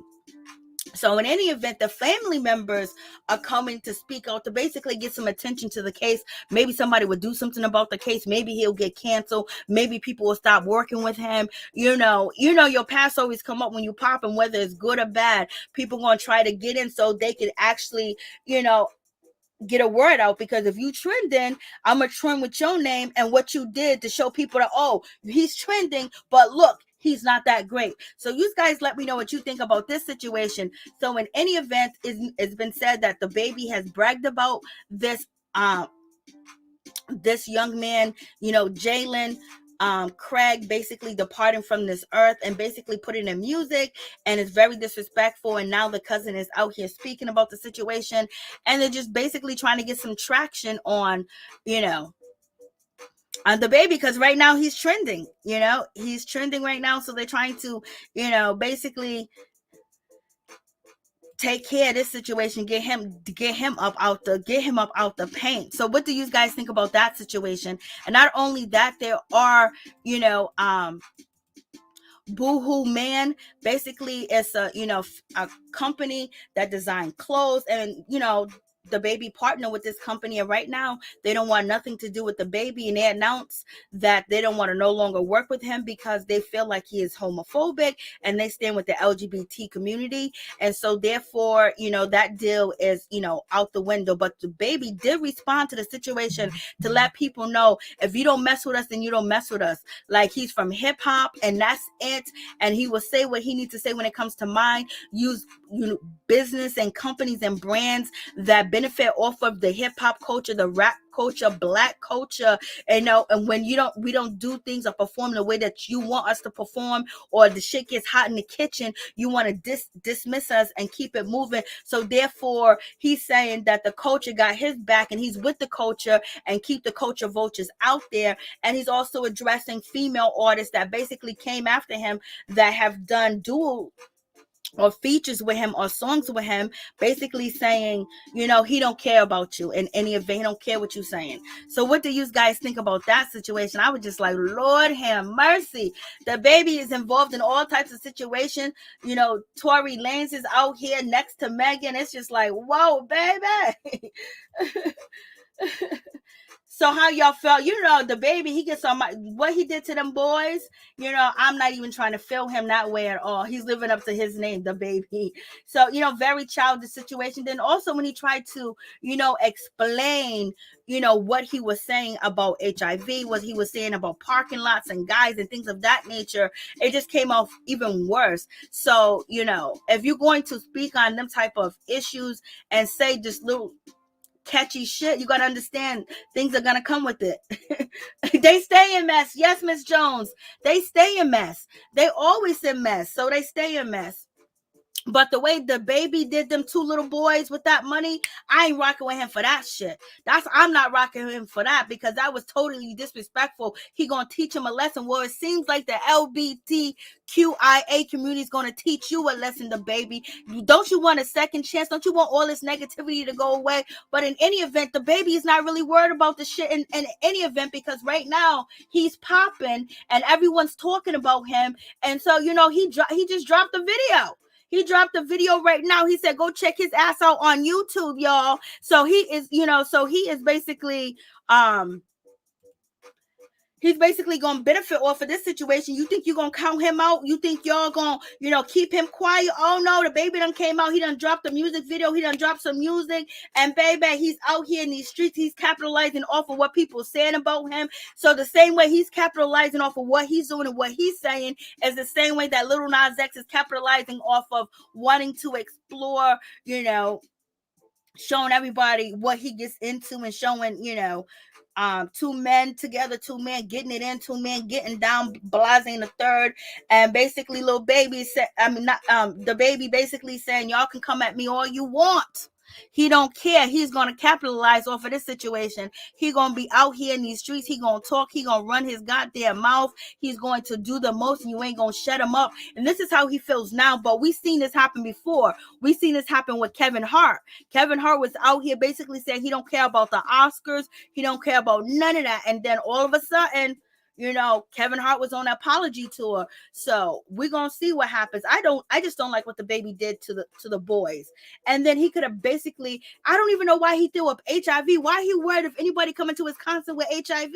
So in any event, the family members are coming to speak out to basically get some attention to the case. Maybe somebody would do something about the case. Maybe he'll get canceled. Maybe people will stop working with him. Your past always come up when you pop, and whether it's good or bad, people going to try to get in so they can actually, get a word out. Because if you trending, I'm going to trend with your name and what you did to show people that, oh, he's trending, but look, he's not that great. So you guys let me know what you think about this situation. So in any event, it's been said that DaBaby has bragged about this this young man, Jalen Craig, basically departing from this earth and basically putting in music, and it's very disrespectful. And now the cousin is out here speaking about the situation, and they're just basically trying to get some traction on on DaBaby, because right now he's trending. He's trending right now, so they're trying to basically take care of this situation, get him up out the paint. So what do you guys think about that situation? And not only that, there are Boohoo Man, basically it's a company that design clothes, and DaBaby partner with this company, and right now they don't want nothing to do with DaBaby, and they announced that they don't want to no longer work with him because they feel like he is homophobic, and they stand with the LGBT community. And so therefore that deal is out the window. But DaBaby did respond to the situation to let people know, if you don't mess with us, then you don't mess with us. Like, he's from hip hop, and that's it, and he will say what he needs to say when it comes to mine. Use business and companies and brands that benefit off of the hip hop culture, the rap culture, black culture, and when we don't do things or perform the way that you want us to perform, or the shit gets hot in the kitchen, you want to dismiss us and keep it moving. So therefore, he's saying that the culture got his back, and he's with the culture and keep the culture vultures out there. And he's also addressing female artists that basically came after him, that have done dual or features with him or songs with him, basically saying, he don't care about you in any event. He don't care what you're saying. So what do you guys think about that situation? I was just like, Lord have mercy. DaBaby is involved in all types of situations. Tory Lanez is out here next to Megan. It's just like, whoa, baby. So how y'all felt? DaBaby, he gets on what he did to them boys. I'm not even trying to feel him that way at all. He's living up to his name, DaBaby. So, very childish situation. Then also when he tried to, explain, what he was saying about HIV, what he was saying about parking lots and guys and things of that nature, it just came off even worse. So, if you're going to speak on them type of issues and say just little catchy shit, you gotta understand things are gonna come with it. They stay in mess. Yes, Miss Jones, they stay in mess. They always in mess, so they stay in mess. But the way DaBaby did them two little boys with that money, I ain't rocking with him for that shit. I'm not rocking with him for that, because that was totally disrespectful. He gonna teach him a lesson. Well, it seems like the LGBTQIA community is gonna teach you a lesson, DaBaby. Don't you want a second chance? Don't you want all this negativity to go away? But in any event, DaBaby is not really worried about the shit in any event, because right now he's popping and everyone's talking about him. And so, he just dropped the video. He dropped the video right now. He said, go check his ass out on YouTube, y'all. So he is, basically, he's basically going to benefit off of this situation. You think you're going to count him out? You think y'all going to, keep him quiet? Oh, no, DaBaby done came out. He done dropped the music video. He done dropped some music. And, baby, he's out here in these streets. He's capitalizing off of what people are saying about him. So the same way he's capitalizing off of what he's doing and what he's saying is the same way that Lil Nas X is capitalizing off of wanting to explore, showing everybody what he gets into and showing, two men together, two men getting it in, two men getting down, blasting the third. And basically DaBaby said, DaBaby basically saying, y'all can come at me all you want. He don't care. He's going to capitalize off of this situation. He going to be out here in these streets. He going to talk. He going to run his goddamn mouth. He's going to do the most, and you ain't going to shut him up. And this is how he feels now. But we seen this happen before. We seen this happen with Kevin Hart. Kevin Hart was out here basically saying he don't care about the Oscars. He don't care about none of that. And then all of a sudden, Kevin Hart was on an apology tour. So we're gonna see what happens. I just don't like what DaBaby did to the boys. And then he could have basically, I don't even know why he threw up HIV. Why he worried if anybody coming to his concert with HIV?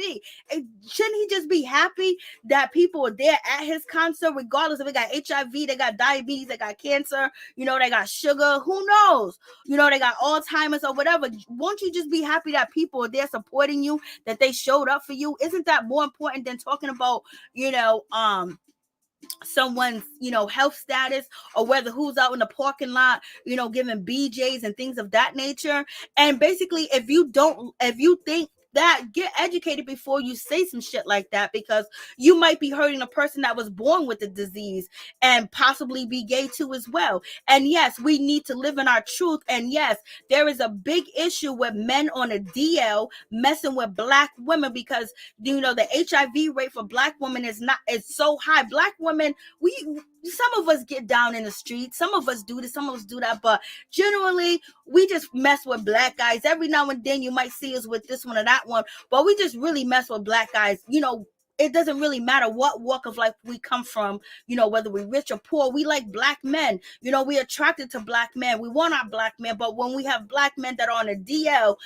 And shouldn't he just be happy that people are there at his concert, regardless if they got HIV, they got diabetes, they got cancer, they got sugar, who knows? They got Alzheimer's or whatever. Won't you just be happy that people are there supporting you, that they showed up for you? Isn't that more important than talking about, someone's, health status, or whether who's out in the parking lot, giving BJs and things of that nature? And basically, if you think that, get educated before you say some shit like that, because you might be hurting a person that was born with the disease and possibly be gay too as well. And yes, we need to live in our truth. And yes, there is a big issue with men on a DL messing with black women, because the HIV rate for black women is so high. Black women, some of us get down in the street, some of us do this, some of us do that, but generally we just mess with black guys. Every now and then you might see us with this one or that one, but we just really mess with black guys. It doesn't really matter what walk of life we come from, whether we're rich or poor. We like black men. We're attracted to black men. We want our black men. But when we have black men that are on a DL,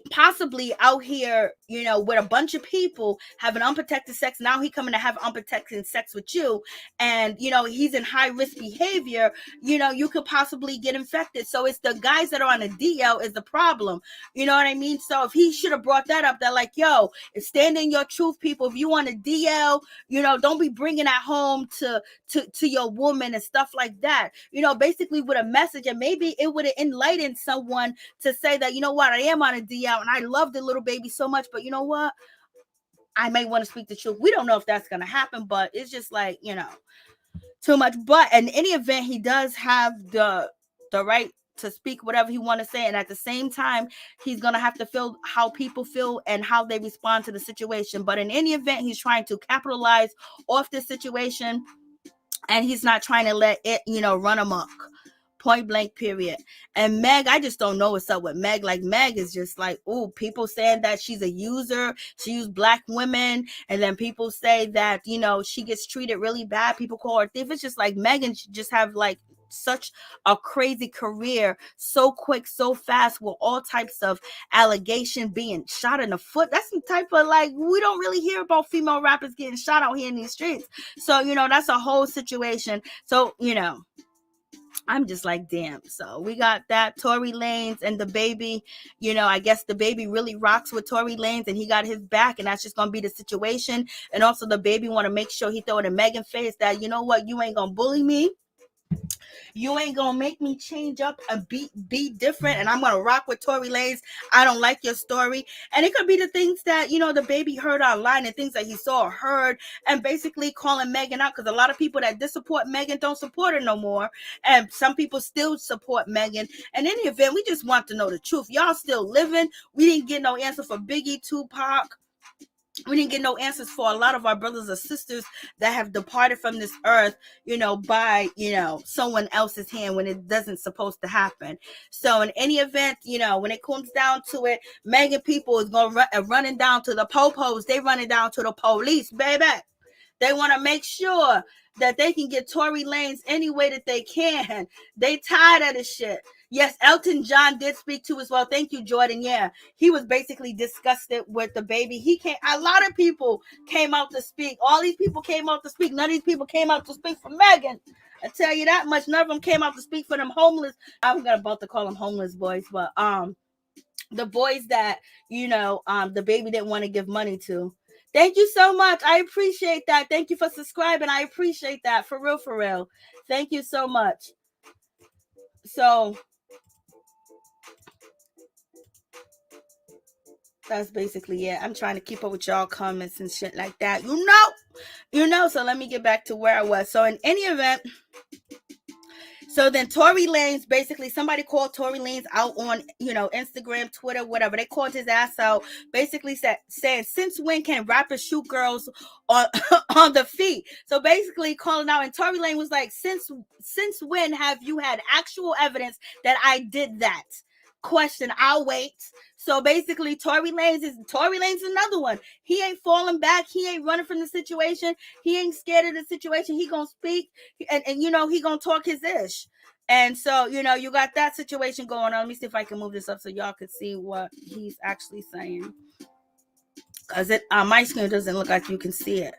possibly out here, with a bunch of people having unprotected sex. Now he coming to have unprotected sex with you, and he's in high risk behavior. You could possibly get infected. So it's the guys that are on the DL is the problem. You know what I mean? So if he should have brought that up, that like, yo, stand in your truth, people. If you want a DL, don't be bringing that home to your woman and stuff like that. Basically with a message, and maybe it would have enlightened someone to say that, you know what, I am on a DL and I love the little baby so much, but you know what, I may want to speak the truth. We don't know if that's going to happen, but it's just like, too much. But in any event, he does have the right to speak whatever he want to say, and at the same time, he's going to have to feel how people feel and how they respond to the situation. But in any event, he's trying to capitalize off this situation, and he's not trying to let it, run amok. Point blank, period. And Meg, I just don't know what's up with Meg. Like, Meg is just like, ooh, people saying that she's a user. She used black women. And then people say that, she gets treated really bad. People call her a thief. It's just like Megan should just have like such a crazy career, so quick, so fast, with all types of allegation, being shot in the foot. That's some type of, like, we don't really hear about female rappers getting shot out here in these streets. So, that's a whole situation. So, I'm just like, damn. So we got that. Tory Lanez and DaBaby, I guess DaBaby really rocks with Tory Lanez and he got his back, and that's just going to be the situation. And also DaBaby want to make sure he throw it in Megan's face that, you know what, you ain't going to bully me. You ain't gonna make me change up and be different, and I'm gonna rock with Tory Lanez. I don't like your story. And it could be the things that, DaBaby heard online and things that he saw or heard, and basically calling Megan out, because a lot of people that dissupport Megan don't support her no more, and some people still support Megan. In any event, we just want to know the truth. Y'all still living. We didn't get no answer for Biggie, Tupac. We didn't get no answers for a lot of our brothers or sisters that have departed from this earth, by, someone else's hand when it doesn't supposed to happen. So in any event, when it comes down to it, Megan people is going to running down to the popos. They running down to the police, baby. They want to make sure that they can get Tory Lanez any way that they can. They tired of this shit. Yes, Elton John did speak too as well. Thank you, Jordan. Yeah, he was basically disgusted with DaBaby. A lot of people came out to speak. All these people came out to speak. None of these people came out to speak for Megan. I tell you that much. None of them came out to speak for them homeless. I'm about to call them homeless boys, but the boys that DaBaby didn't want to give money to. Thank you so much. I appreciate that. Thank you for subscribing. I appreciate that. For real, for real. Thank you so much. So that's basically it. I'm trying to keep up with y'all comments and shit like that. So let me get back to where I was. So in any event, so then Tory Lanez, basically somebody called Tory Lanez out on, Instagram, Twitter, whatever. They called his ass out, basically saying, since when can rappers shoot girls on on the feet? So basically calling out, and Tory Lanez was like, since when have you had actual evidence that I did that? Question, I'll wait. So basically Tory Lanez is another one. He ain't falling back. He ain't running from the situation. He ain't scared of the situation. He gonna speak and he gonna talk his ish. And so, you got that situation going on. Let me see if I can move this up so y'all can see what he's actually saying. Because my screen doesn't look like you can see it.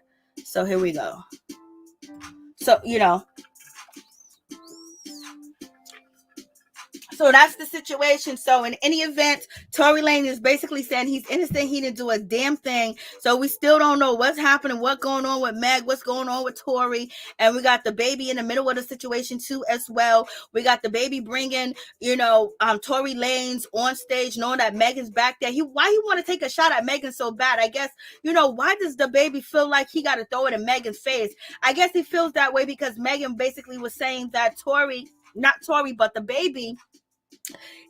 So here we go. So, so that's the situation. So in any event, Tory Lanez is basically saying he's innocent. He didn't do a damn thing. So we still don't know what's happening, what's going on with Meg, what's going on with Tory. And we got DaBaby in the middle of the situation too as well. We got DaBaby bringing, Tory Lanez on stage, knowing that Megan's back there. Why he want to take a shot at Megan so bad? I guess, why does DaBaby feel like he got to throw it in Megan's face? I guess he feels that way because Megan basically was saying that not Tory, but DaBaby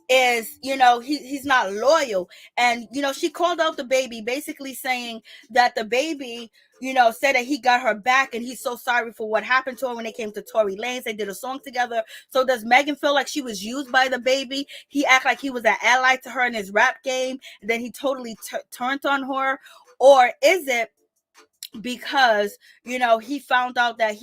is, he's not loyal. And, she called out DaBaby, basically saying that DaBaby, said that he got her back and he's so sorry for what happened to her when it came to Tory Lanez. They did a song together. So does Megan feel like she was used by DaBaby? He act like he was an ally to her in his rap game, and then he totally turned on her? Or is it because, he found out that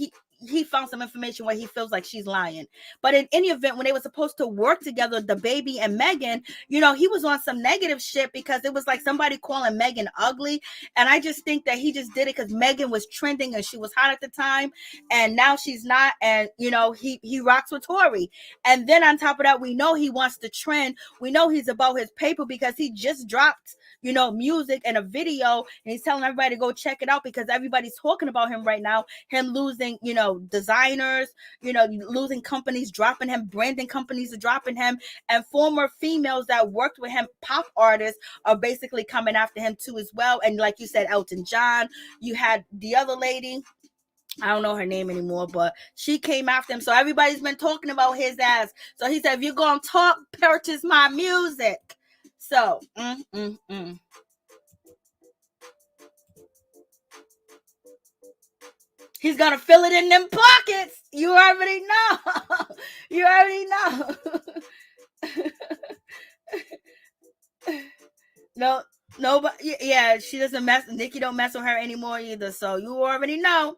he found some information where he feels like she's lying. But in any event, when they were supposed to work together, DaBaby and Megan, you know, he was on some negative shit because it was like somebody calling Megan ugly. And I just think that he just did it because Megan was trending and she was hot at the time. And now she's not. And, you know, he rocks with Tory. And then on top of that, we know he wants to trend. We know he's about his paper because he just dropped, you know, music and a video, and he's telling everybody to go check it out because everybody's talking about him right now. Him losing, you know, designers, you know, losing companies, dropping him, branding companies are dropping him, and former females that worked with him, pop artists, are basically coming after him too as well. And like you said, Elton John, you had the other lady, I don't know her name anymore, but she came after him. So everybody's been talking about his ass. So he said, if you're going to talk, purchase my music. So, he's going to fill it in them pockets. You already know. You already know. No, but yeah, she doesn't mess. Nikki don't mess with her anymore either. So you already know.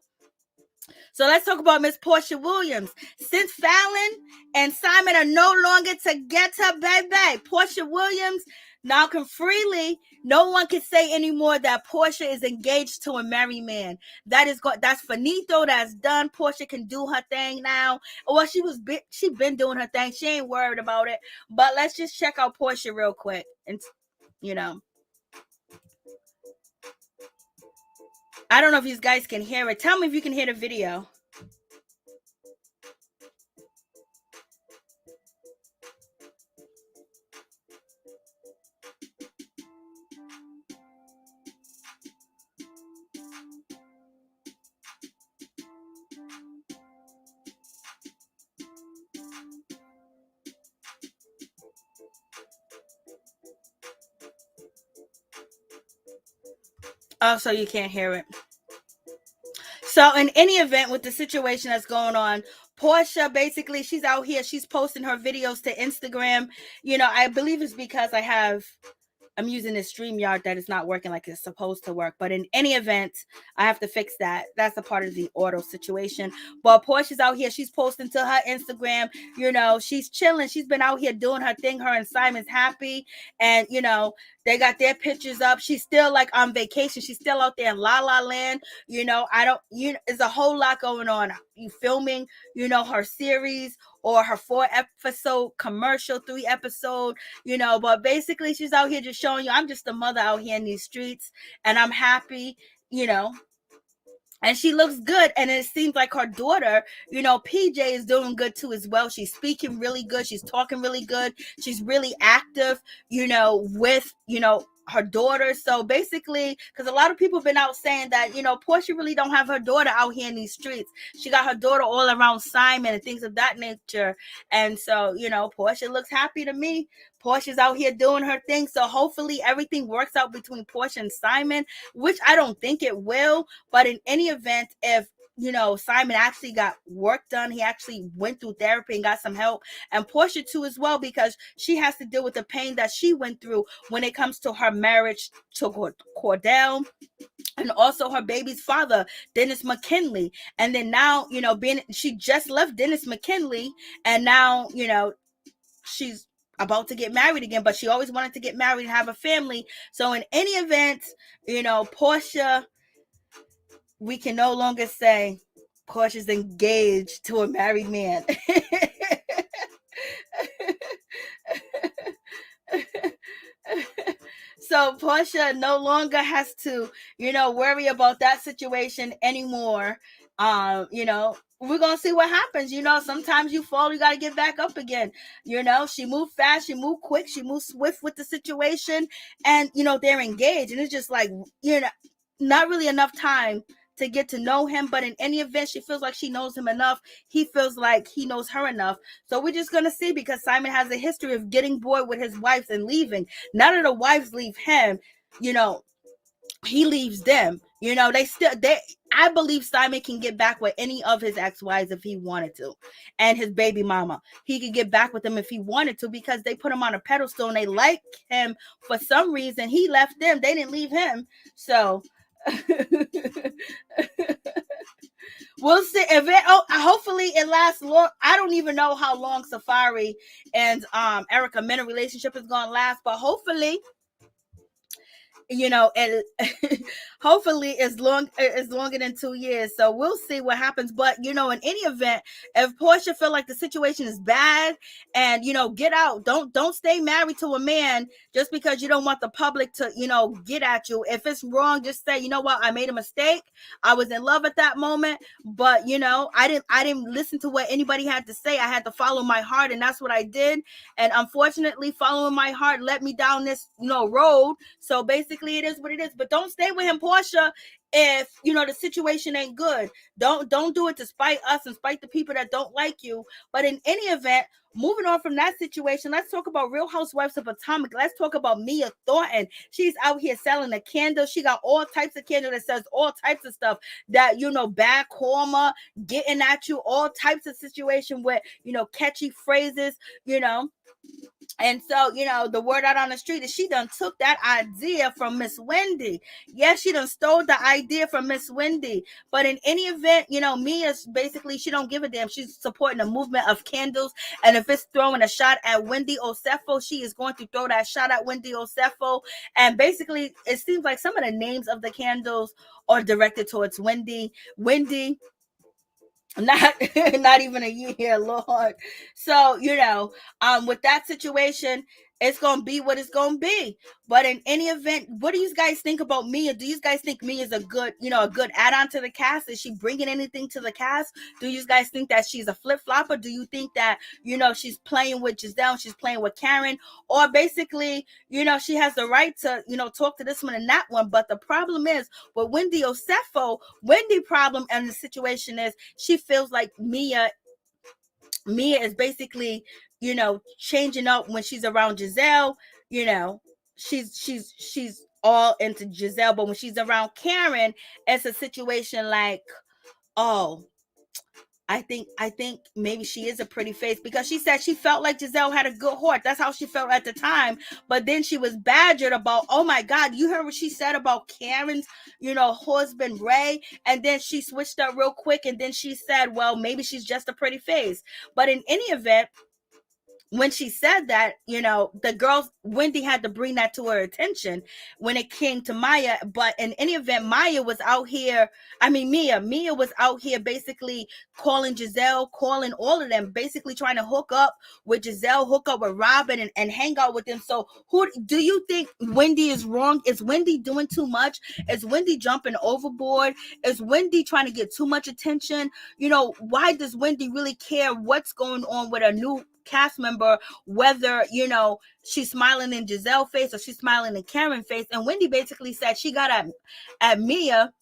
So let's talk about Miss Porsha Williams. Since Fallon and Simon are no longer together, baby, Porsha Williams now can freely, no one can say anymore that Porsha is engaged to a married man. That's finito. That's done. Porsha can do her thing now. Well, she been doing her thing. She ain't worried about it. But let's just check out Porsha real quick, and you know. I don't know if you guys can hear it. Tell me if you can hear the video. Oh, so you can't hear it. So in any event, with the situation that's going on, Porsha, basically, she's out here. She's posting her videos to Instagram. You know, I believe it's because I'm using this StreamYard that is not working like it's supposed to work. But in any event, I have to fix that. That's a part of the auto situation. But Portia's out here. She's posting to her Instagram. You know, she's chilling. She's been out here doing her thing. Her and Simon's happy. And, you know, they got their pictures up. She's still like on vacation. She's still out there in La La Land. You know, there's a whole lot going on. You filming, you know, her series or her 4-episode commercial, 3-episode, you know, but basically she's out here just showing you, I'm just a mother out here in these streets and I'm happy, you know, and she looks good. And it seems like her daughter, you know, PJ, is doing good too as well. She's speaking really good. She's talking really good. She's really active, you know, with, you know, her daughter. So basically, because a lot of people have been out saying that, you know, Porsha really don't have her daughter out here in these streets. She got her daughter all around Simon and things of that nature. And so, you know, Porsha looks happy to me. Porsha's out here doing her thing. So hopefully everything works out between Porsha and Simon, which I don't think it will. But in any event, if, you know, Simon actually got work done, he actually went through therapy and got some help, and Porsha too as well, because she has to deal with the pain that she went through when it comes to her marriage to Cordell, and also her baby's father, Dennis McKinley. And then now, you know, she just left Dennis McKinley, and now, you know, she's about to get married again, but she always wanted to get married and have a family. So in any event, you know, Porsha, we can no longer say Porsha's engaged to a married man. So Porsha no longer has to, you know, worry about that situation anymore. You know, we're gonna see what happens. You know, sometimes you fall, you gotta get back up again. You know, she moved fast, she moved quick, she moved swift with the situation, and you know, they're engaged, and it's just like, you know, not really enough time to get to know him. But in any event, she feels like she knows him enough. He feels like he knows her enough. So we're just gonna see, because Simon has a history of getting bored with his wives and leaving. None of the wives leave him, you know, he leaves them. You know, I believe Simon can get back with any of his ex-wives if he wanted to, and his baby mama. He could get back with them if he wanted to, because they put him on a pedestal and they like him for some reason. He left them, they didn't leave him. So We'll see if it. Oh, hopefully it lasts long. I don't even know how long Safaree and Erica Mena relationship is gonna last, but hopefully, you know, and hopefully it's longer than 2 years. So we'll see what happens. But you know, in any event, if Porsha feel like the situation is bad, and you know, get out. Don't stay married to a man just because you don't want the public to, you know, get at you. If it's wrong, just say, you know what, I made a mistake. I was in love at that moment, but you know, I didn't listen to what anybody had to say. I had to follow my heart, and that's what I did. And unfortunately, following my heart led me down this, you know, road. So basically it is what it is. But don't stay with him, Porsha, if you know the situation ain't good. Don't do it to spite us and spite the people that don't like you. But in any event, moving on from that situation, let's talk about Real Housewives of Potomac. Let's talk about Mia Thornton. She's out here selling a candle. She got all types of candle that says all types of stuff that, you know, bad karma, getting at you, all types of situation with, you know, catchy phrases, you know. And so, you know, the word out on the street is she done took that idea from Miss Wendy. Yes, she done stole the idea from Miss Wendy. But in any event, you know, Mia's basically, she don't give a damn. She's supporting the movement of candles. And if it's throwing a shot at Wendy Osefo, she is going to throw that shot at Wendy Osefo. And basically, it seems like some of the names of the candles are directed towards Wendy. Not not even a year, Lord. So you know, with that situation, it's gonna be what it's gonna be. But in any event, what do you guys think about Mia? Do you guys think Mia is a good, you know, a good add-on to the cast? Is she bringing anything to the cast? Do you guys think that she's a flip-flopper? Do you think that, you know, she's playing with Giselle, she's playing with Karen, or basically, you know, she has the right to, you know, talk to this one and that one? But the problem is with Wendy Osefo, Wendy problem and the situation is she feels like Mia is basically, you know, changing up when she's around Giselle. You know, she's all into Giselle, but when she's around Karen, it's a situation like, oh, I think maybe she is a pretty face, because she said she felt like Giselle had a good heart. That's how she felt at the time. But then she was badgered about, oh my God, you heard what she said about Karen's, you know, husband Ray. And then she switched up real quick. And then she said, well, maybe she's just a pretty face. But in any event, when she said that, you know, the girls, Wendy had to bring that to her attention when it came to Maya. But in any event, Mia was out here was out here basically calling Giselle, calling all of them, basically trying to hook up with Giselle, hook up with Robin, and hang out with them. So who do you think Wendy is wrong? Is Wendy doing too much? Is Wendy jumping overboard? Is Wendy trying to get too much attention? You know, why does Wendy really care what's going on with a new cast member, whether, you know, she's smiling in Giselle's face or she's smiling in Karen's face? And Wendy basically said she got at Mia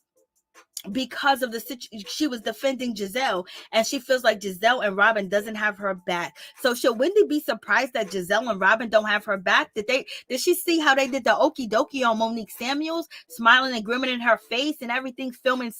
because of the situation. She was defending Giselle, and she feels like Giselle and Robin doesn't have her back. So should Wendy be surprised that Giselle and Robin don't have her back? Did she see how they did the okie dokie on Monique Samuels, smiling and grinning in her face and everything, filming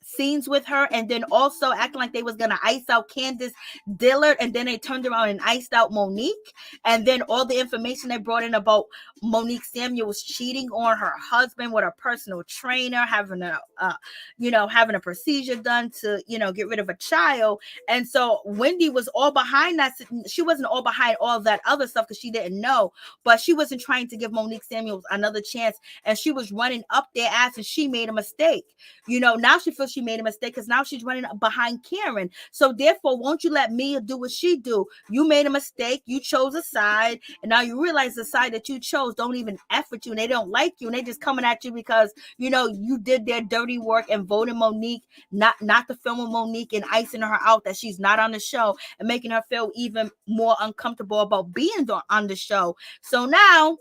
scenes with her, and then also acting like they was gonna ice out Candace Dillard, and then they turned around and iced out Monique? And then all the information they brought in about Monique Samuels cheating on her husband with a personal trainer, having a procedure done to, you know, get rid of a child. And so Wendy was all behind that. She wasn't all behind all that other stuff because she didn't know, but she wasn't trying to give Monique Samuels another chance, and she was running up their ass, and she made a mistake. You know, now she feels she made a mistake because now she's running behind Karen. So therefore, won't you let Mia do what she do? You made a mistake. You chose a side, and now you realize the side that you chose don't even F with you, and they don't like you, and they just coming at you because, you know, you did their dirty work and voted Monique, not to film with Monique and icing her out that she's not on the show and making her feel even more uncomfortable about being on the show. So now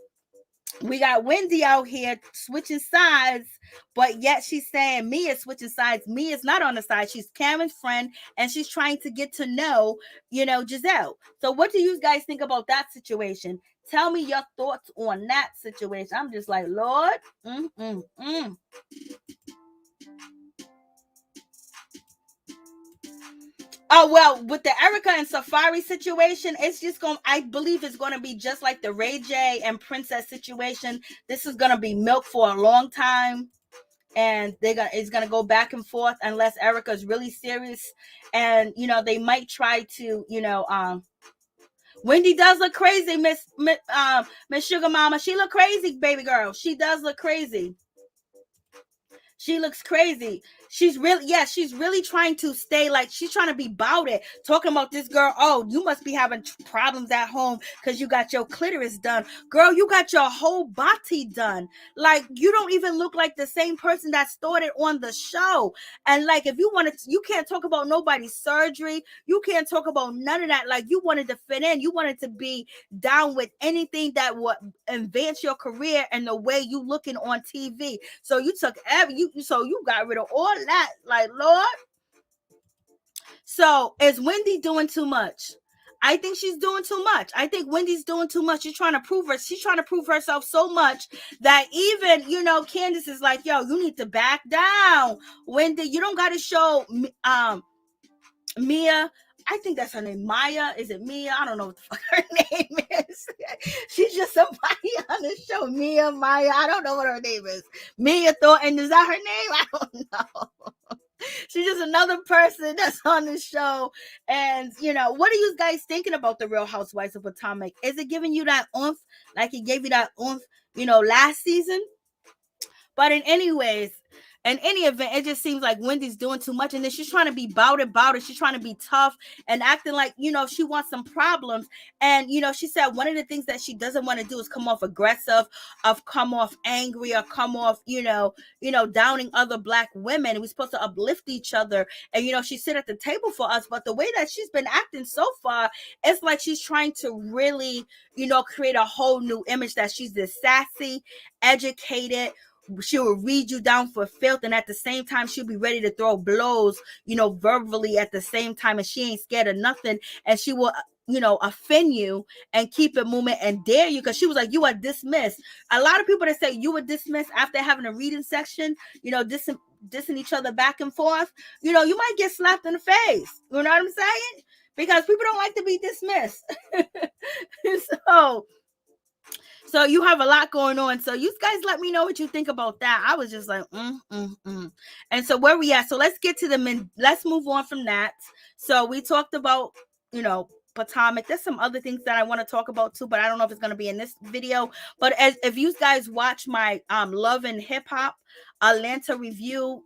we got Wendy out here switching sides, but yet she's saying Mia's switching sides. Mia's not on the side. She's Karen's friend, and she's trying to get to know, you know, Giselle. So what do you guys think about that situation? Tell me your thoughts on that situation. I'm just like, Lord. Oh, well, with the Erica and Safaree situation, it's just I believe it's going to be just like the Ray J and Princess situation. This is going to be milk for a long time. and it's gonna go back and forth unless Erica's really serious, and they might try to Wendy does look crazy, Miss Sugar Mama. She look crazy, baby girl. She does look crazy. She looks crazy. She's really trying to stay, like, she's trying to be about it. Talking about this girl, oh, you must be having problems at home because you got your clitoris done. Girl, you got your whole body done. Like, you don't even look like the same person that started on the show. And like, if you wanted to, you can't talk about nobody's surgery. You can't talk about none of that. Like, you wanted to fit in. You wanted to be down with anything that would advance your career and the way you looking on TV. So you took so you got rid of all that, like, Lord. So is Wendy doing too much? I think she's doing too much. I think Wendy's doing too much. She's trying to prove herself so much that even, Candace is like, yo, you need to back down. Wendy, you don't got to show Mia. I think that's her name. Maya. Is it Mia? I don't know what the fuck her name is. She's just somebody on the show. Maya. I don't know what her name is. Mia Thorn. Is that her name? I don't know. She's just another person that's on the show. And, what are you guys thinking about the Real Housewives of Potomac? Is it giving you that oomph like it gave you that oomph, last season? But in any event, it just seems like Wendy's doing too much. And then she's trying to be about it. She's trying to be tough and acting like, she wants some problems. And, she said one of the things that she doesn't want to do is come off aggressive, come off angry, or come off, downing other Black women. We're supposed to uplift each other. And, she sit at the table for us. But the way that she's been acting so far, it's like she's trying to really, create a whole new image that she's this sassy, educated. She will read you down for filth, and at the same time she'll be ready to throw blows, verbally at the same time, and she ain't scared of nothing, and she will offend you and keep it moving and dare you, because she was like, you are dismissed. A lot of people that say you were dismissed after having a reading section, dissing each other back and forth, you might get slapped in the face. You know what I'm saying? Because people don't like to be dismissed. So you have a lot going on. So you guys let me know what you think about that. I was just like, And so where we at? So let's get to let's move on from that. So we talked about, Potomac. There's some other things that I want to talk about too, but I don't know if it's going to be in this video. But if you guys watch my Love and Hip Hop Atlanta review,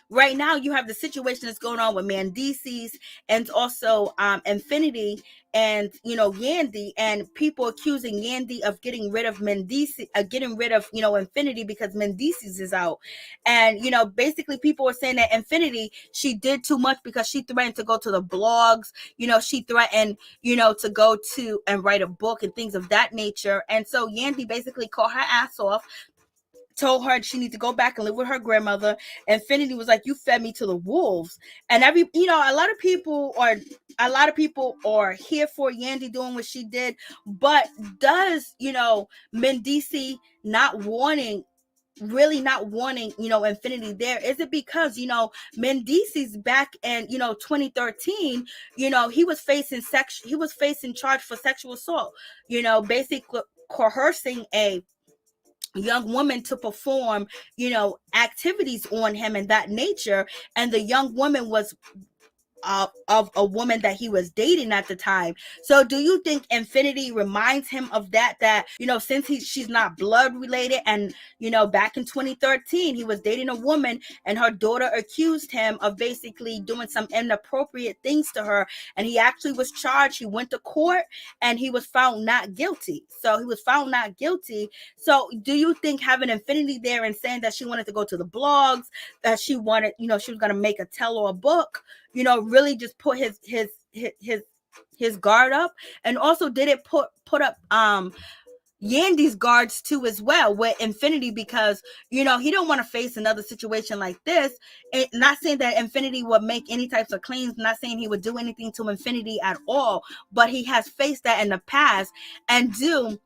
right now you have the situation that's going on with Mendeecees and also Infinity and Yandy, and people accusing Yandy of getting rid of Mendeecees, getting rid of Infinity because Mendeecees is out. And basically people are saying that Infinity, she did too much because she threatened to go to the blogs, she threatened to go to and write a book and things of that nature. And so Yandy basically called her ass off, told her she needs to go back and live with her grandmother. Infinity was like, you fed me to the wolves. And a lot of people are here for Yandy doing what she did, but does Mendeecees not wanting Infinity there? Is it because Mendeecees back in 2013, he was facing charge for sexual assault, basically coercing a young woman to perform activities on him and that nature. And the young woman was of a woman that he was dating at the time. So do you think Infinity reminds him of that since she's not blood related, and back in 2013 he was dating a woman and her daughter accused him of basically doing some inappropriate things to her, and he actually was charged. He went to court and he was found not guilty. So do you think having Infinity there and saying that she wanted to go to the blogs, that she wanted, she was going to make a tell-all book, really just put his guard up? And also, did it put up Yandy's guards too as well with Infinity, because he don't want to face another situation like this? And not saying that Infinity would make any types of claims, not saying he would do anything to Infinity at all, but he has faced that in the past. And do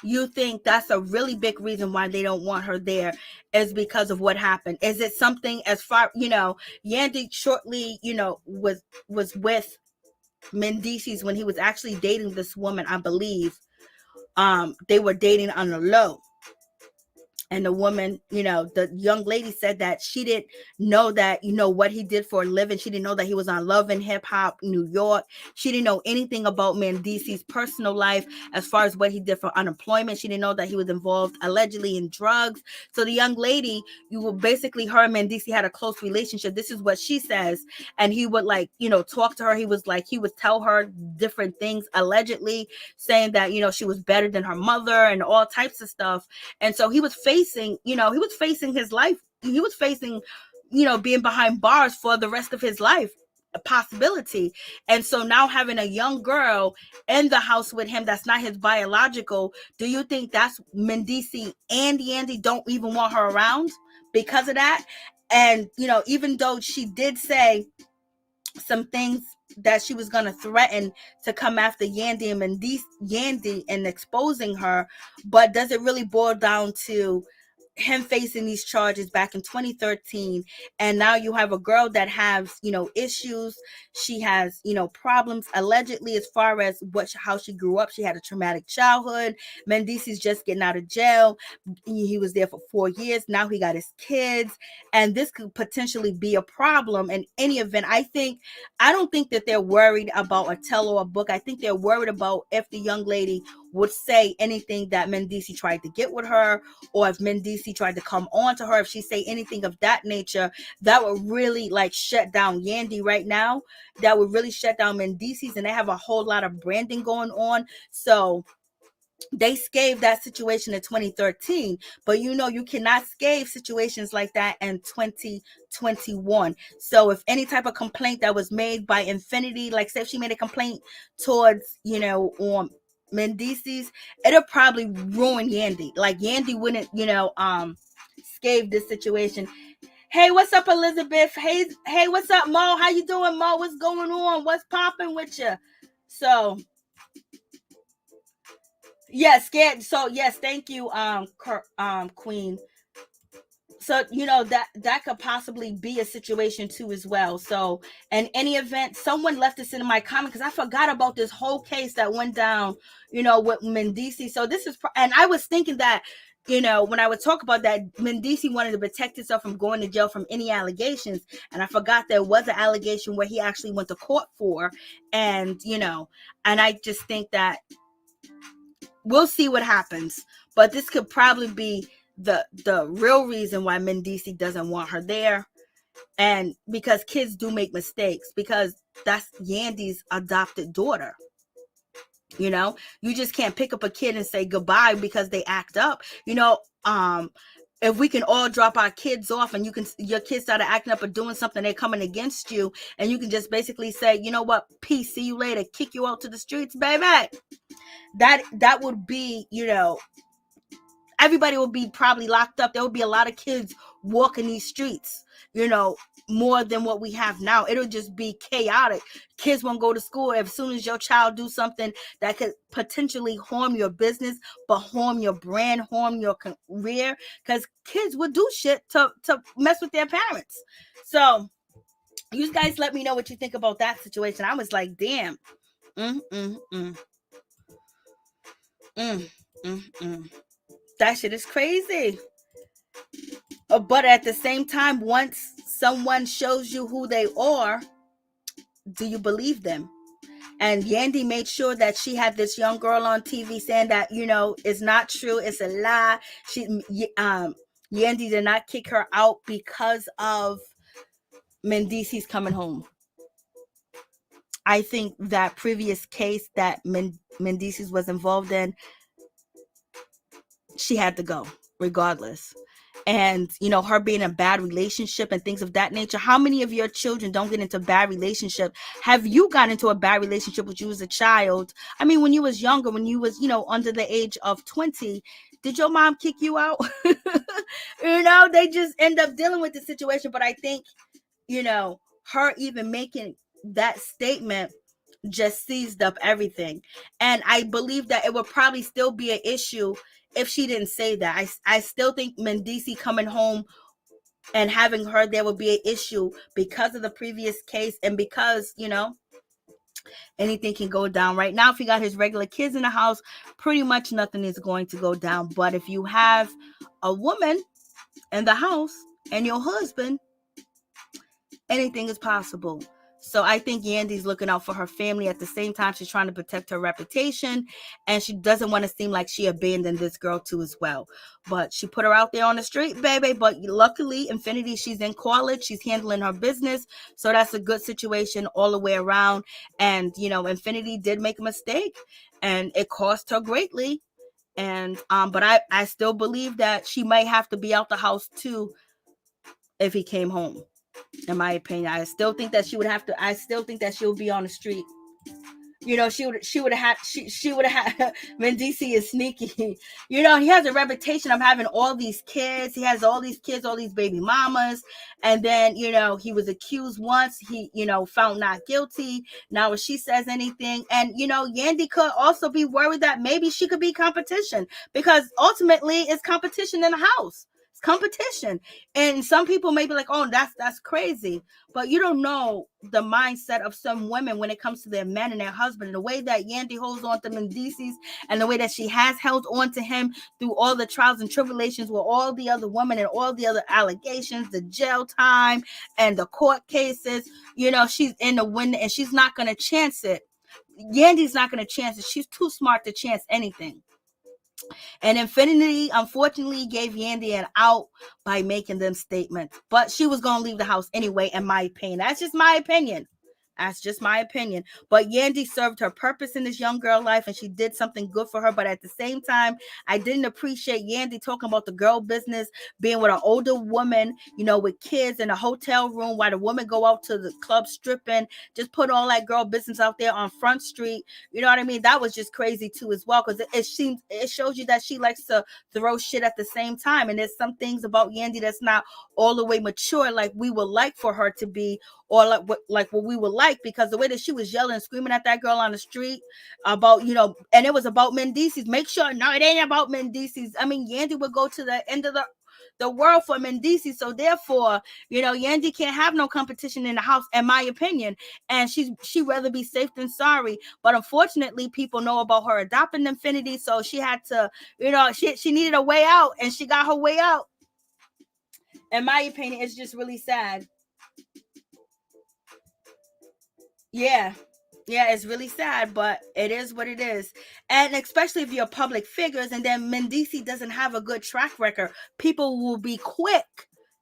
you think that's a really big reason why they don't want her there, is because of what happened? Is it something as far, Yandy shortly, was with Mendeecees when he was actually dating this woman, I believe. They were dating on the low. And the woman, the young lady said that she didn't know that, what he did for a living. She didn't know that he was on Love and Hip Hop New York. She didn't know anything about Mendeecees' personal life as far as what he did for unemployment. She didn't know that he was involved allegedly in drugs. So the young lady, basically her and Mendeecees had a close relationship. This is what she says. And he would talk to her. He would tell her different things, allegedly saying that, she was better than her mother and all types of stuff. And so he was facing his life. He was facing, being behind bars for the rest of his life, a possibility. And so now having a young girl in the house with him that's not his biological, do you think that's Mendeecees and Yandy don't even want her around because of that? And, even though she did say some things that she was going to threaten to come after Yandy and exposing her, but does it really boil down to him facing these charges back in 2013, and now you have a girl that has issues. She has problems allegedly as far as how she grew up. She had a traumatic childhood. Mendeecees just getting out of jail. He was there for 4 years. Now he got his kids, and this could potentially be a problem in any event. I don't think that they're worried about a tell or a book. I think they're worried about if the young lady would say anything that Mendeecees tried to get with her, or if Mendeecees tried to come on to her, if she say anything of that nature, that would really shut down Yandy right now. That would really shut down Mendeecees, and they have a whole lot of branding going on. So they scathed that situation in 2013, but you cannot scathe situations like that in 2021. So if any type of complaint that was made by Infinity, say if she made a complaint towards on Mendeecees, it'll probably ruin Yandy. Yandy wouldn't scathe this situation. Hey, what's up, Elizabeth? Hey, what's up, Mo? How you doing, Mo? What's going on? What's popping with you? So yes, scared. So yes, thank you, Queen. So that could possibly be a situation too as well. So in any event, someone left this in my comment because I forgot about this whole case that went down, with Mendeecees. So this is, and I was thinking that, when I would talk about that, Mendeecees wanted to protect himself from going to jail from any allegations, and I forgot there was an allegation where he actually went to court for, and and I just think that we'll see what happens, but this could probably be the real reason why Mendeecees doesn't want her there. And because kids do make mistakes, because that's Yandy's adopted daughter. You just can't pick up a kid and say goodbye because they act up. If we can all drop our kids off and your kids started acting up or doing something, they're coming against you, and you can just basically say, you know what, peace, see you later, kick you out to the streets, baby. That would be, everybody would be probably locked up. There would be a lot of kids walking these streets, more than what we have now. It'll just be chaotic. Kids won't go to school as soon as your child do something that could potentially harm your business, but harm your brand, harm your career, because kids would do shit to mess with their parents. So you guys let me know what you think about that situation. I was like, damn. That shit is crazy. But at the same time, once someone shows you who they are, do you believe them? And Yandy made sure that she had this young girl on TV saying that, it's not true, it's a lie. Yandy did not kick her out because of Mendeecees coming home. I think that previous case that Mendeecees was involved in, she had to go regardless. And her being in a bad relationship and things of that nature. How many of your children don't get into bad relationship? Have you got into a bad relationship when you was a child? I mean, when you was younger, when you was under the age of 20, did your mom kick you out? They just end up dealing with the situation. But I think her even making that statement just seized up everything. And I believe that it would probably still be an issue if she didn't say that. I still think Mendeecees coming home and having her there would be an issue because of the previous case, and because Anything can go down. Right now, if he got his regular kids in the house, pretty much nothing is going to go down. But if you have a woman in the house and your husband, anything is possible. So I think Yandy's looking out for her family. At the same time, she's trying to protect her reputation, and she doesn't want to seem like she abandoned this girl too as well. But she put her out there on the street, baby. But luckily, Infinity, she's in college. She's handling her business. So that's a good situation all the way around. And, you know, Infinity did make a mistake, and it cost her greatly. And but I still believe that she might have to be out the house too if he came home. In my opinion, I still think that she would have to. I still think that she'll be on the street. You know, she would have she would have had. Mendeecees is sneaky. You know, he has a reputation of having all these kids. He has all these kids, all these baby mamas, and then, you know, he was accused once. He, you know, found not guilty. Now if she says anything, and you know, Yandy could also be worried that maybe she could be competition, because ultimately it's competition in the house. Competition, and some people may be like, oh, that's crazy, but you don't know the mindset of some women when it comes to their men and their husband, and the way that Yandy holds on to Mendeecees, and the way that she has held on to him through all the trials and tribulations with all the other women and all the other allegations, the jail time and the court cases. You know, she's in the win, and she's not going to chance it. Yandy's not going to chance it. She's too smart to chance anything. And Infinity, unfortunately, gave Yandy an out by making them statements. But she was going to leave the house anyway, in my opinion. That's just my opinion. That's just my opinion. But Yandy served her purpose in this young girl life, and she did something good for her. But at the same time, I didn't appreciate Yandy talking about the girl business, being with an older woman, you know, with kids in a hotel room while the woman go out to the club stripping. Just put all that girl business out there on Front Street. You know what I mean? That was just crazy too as well, because it shows you that she likes to throw shit at the same time. And there's some things about Yandy that's not all the way mature like we would like for her to be, or like what we would like, because the way that she was yelling and screaming at that girl on the street about, you know, and it was about Mendeecees. Make sure, no, it ain't about Mendeecees. I mean, Yandy would go to the end of the world for Mendeecees. So therefore, you know, Yandy can't have no competition in the house, in my opinion. And she'd rather be safe than sorry. But unfortunately, people know about her adopting Infinity, so she had to, you know, she needed a way out, and she got her way out. In my opinion, it's just really sad. Yeah. Yeah, it's really sad, but it is what it is. And especially if you're public figures, and then Mendeecees doesn't have a good track record, people will be quick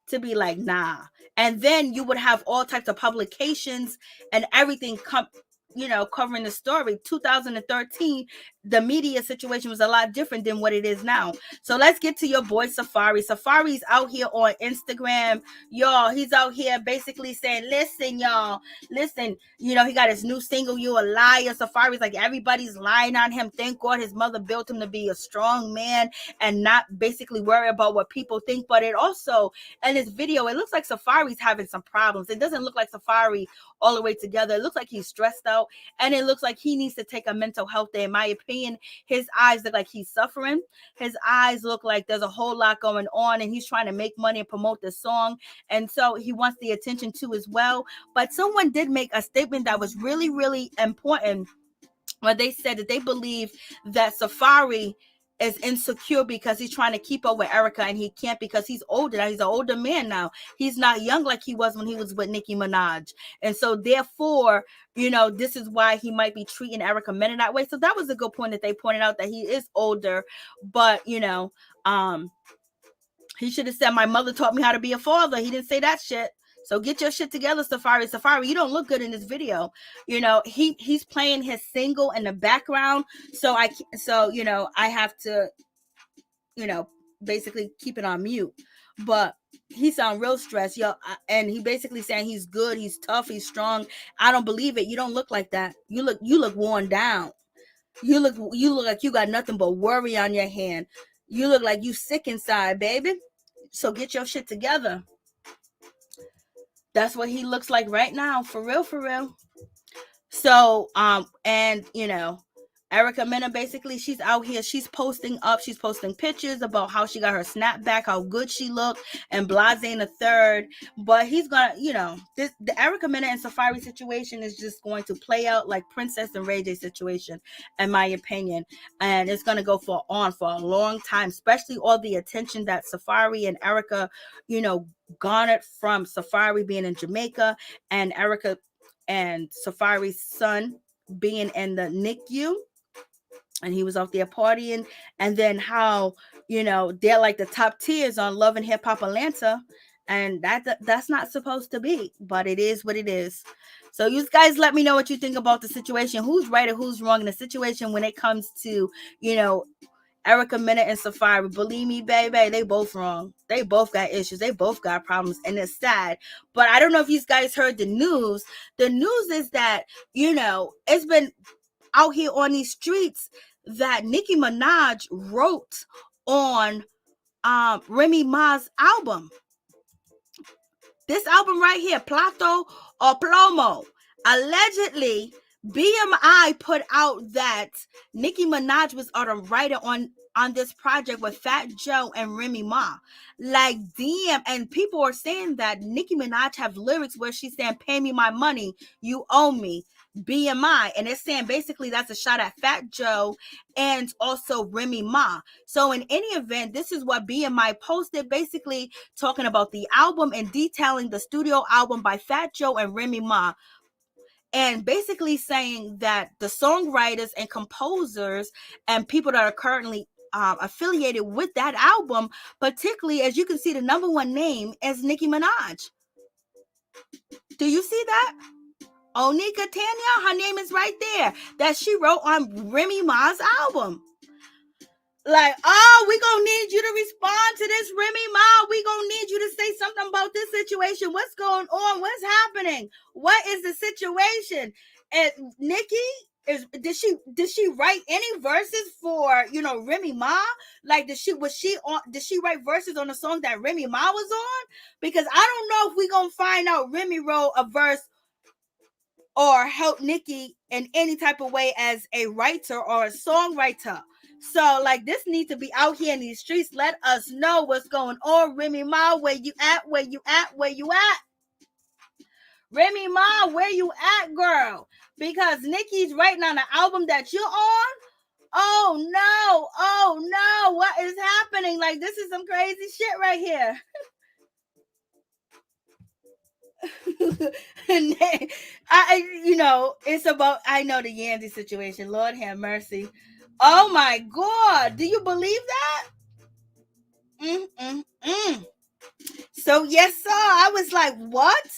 to be like, nah. And then you would have all types of publications and everything covering the story. 2013, the media situation was a lot different than what it is now. So let's get to your boy Safaree. Safaree's out here on Instagram, y'all. He's out here basically saying, listen, y'all, listen, you know, he got his new single, You a Liar. Safaree's like, everybody's lying on him. Thank God his mother built him to be a strong man and not basically worry about what people think. But it also, in this video, it looks like Safaree's having some problems. It doesn't look like Safaree all the way together. It looks like he's stressed out, and it looks like he needs to take a mental health day. In my opinion, his eyes look like he's suffering. His eyes look like there's a whole lot going on, and he's trying to make money and promote the song, and so he wants the attention too as well. But someone did make a statement that was really, really important, where they said that they believe that Safaree is insecure because he's trying to keep up with Erica, and he can't because he's older now. He's an older man now. He's not young like he was when he was with Nicki Minaj. And so therefore, you know, this is why he might be treating Erica Mena that way. So that was a good point that they pointed out, that he is older, but you know, he should have said, my mother taught me how to be a father. He didn't say that shit. So get your shit together, Safaree. Safaree, you don't look good in this video. You know, he's playing his single in the background. So you know, I have to, you know, basically keep it on mute. But he sound real stressed, yo. And he basically saying he's good, he's tough, he's strong. I don't believe it. You don't look like that. You look worn down. You look like you got nothing but worry on your hand. You look like you sick inside, baby. So get your shit together. That's what he looks like right now, for real, for real. So, and you know, Erica Mena, basically, she's out here. She's posting pictures about how she got her snapback, how good she looked, and blase in the third. But he's gonna, the Erica Mena and Safaree situation is just going to play out like Princess and Ray J situation, in my opinion. And it's gonna go on for a long time, especially all the attention that Safaree and Erica, garnered from Safaree being in Jamaica, and Erica and Safaree's son being in the NICU, and he was out there partying, and then how they're like the top tiers on Love and Hip Hop Atlanta, and that's not supposed to be, but it is what it is. So you guys let me know what you think about the situation, who's right or who's wrong in the situation when it comes to Erica Mena and Safaree. Believe me, baby, they both wrong. They both got issues. They both got problems, and it's sad. But I don't know if you guys heard the news. The news is that it's been out here on these streets that Nicki Minaj wrote on Remy Ma's album. This album right here, Plato or Plomo. Allegedly, BMI put out that Nicki Minaj was a writer on this project with Fat Joe and Remy Ma. Like, damn. And people are saying that Nicki Minaj have lyrics where she's saying, pay me my money, you owe me. BMI, and it's saying basically that's a shot at Fat Joe and also Remy Ma. So in any event, this is what BMI posted, basically talking about the album and detailing the studio album by Fat Joe and Remy Ma, and basically saying that the songwriters and composers and people that are currently affiliated with that album, particularly, as you can see, the number one name is Nicki Minaj. Do you see that? Onika Tanya, her name is right there, that she wrote on Remy Ma's album. Like, oh, we gonna need you to respond to this, Remy Ma. We gonna need you to say something about this situation. What's going on? What's happening? What is the situation? And Nicki, did she write any verses for Remy Ma? Like, did she write verses on a song that Remy Ma was on? Because I don't know if we gonna find out Remy wrote a verse or help Nicki in any type of way as a writer or a songwriter. So, like, this needs to be out here in these streets. Let us know what's going on. Remy Ma, where you at? Where you at? Where you at? Remy Ma, where you at, girl? Because Nicki's writing on the album that you're on. Oh no, what is happening? Like, this is some crazy shit right here. And then, it's about, I know the Yandy situation. Lord have mercy. Oh my God, do you believe that? So yes, sir. I was like, what?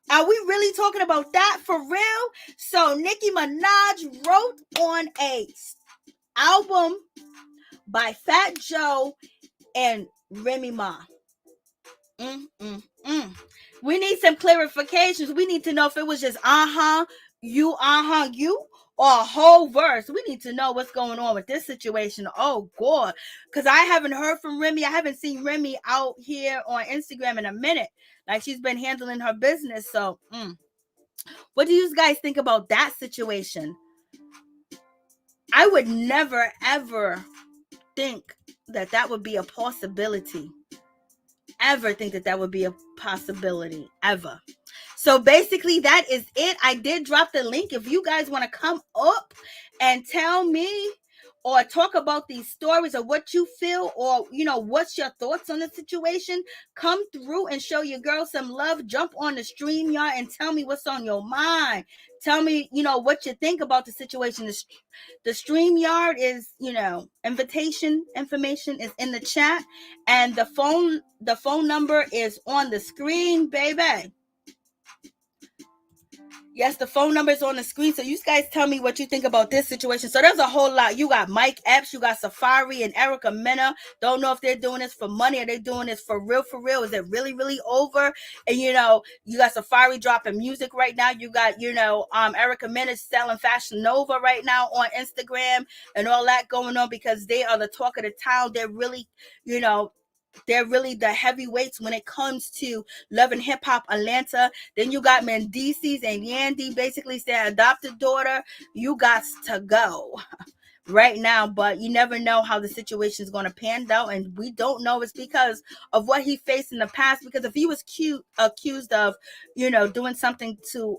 Are we really talking about that for real? So Nicki Minaj wrote on a album by Fat Joe and Remy Ma. We need some clarifications. We need to know if it was just you, or a whole verse. We need to know what's going on with this situation. Oh God, because I haven't heard from Remy. I haven't seen Remy out here on Instagram in a minute. Like, she's been handling her business. So, what do you guys think about that situation? I would never ever think that would be a possibility. Ever think that would be a possibility, ever. So basically that is it. I did drop the link. If you guys want to come up and tell me or talk about these stories or what you feel, or what's your thoughts on the situation, come through and show your girl some love. Jump on the StreamYard and tell me what's on your mind. Tell me what you think about the situation. The StreamYard is invitation information is in the chat, and the phone number is on the screen, baby. Yes, the phone number is on the screen. So you guys tell me what you think about this situation. So there's a whole lot. You got Mike Epps, you got Safaree and Erica Mena. Don't know if they're doing this for money or they're doing this for real, for real. Is it really, really over? And you got Safaree dropping music right now. You got, Erica Mena selling Fashion Nova right now on Instagram and all that going on, because they are the talk of the town. They're really, they're really the heavyweights when it comes to Love and Hip Hop Atlanta. Then you got Mendeecees and Yandy basically saying, adopted daughter, you got to go. right now, but you never know how the situation is going to pan out, and we don't know it's because of what he faced in the past. Because if he was accused of, doing something to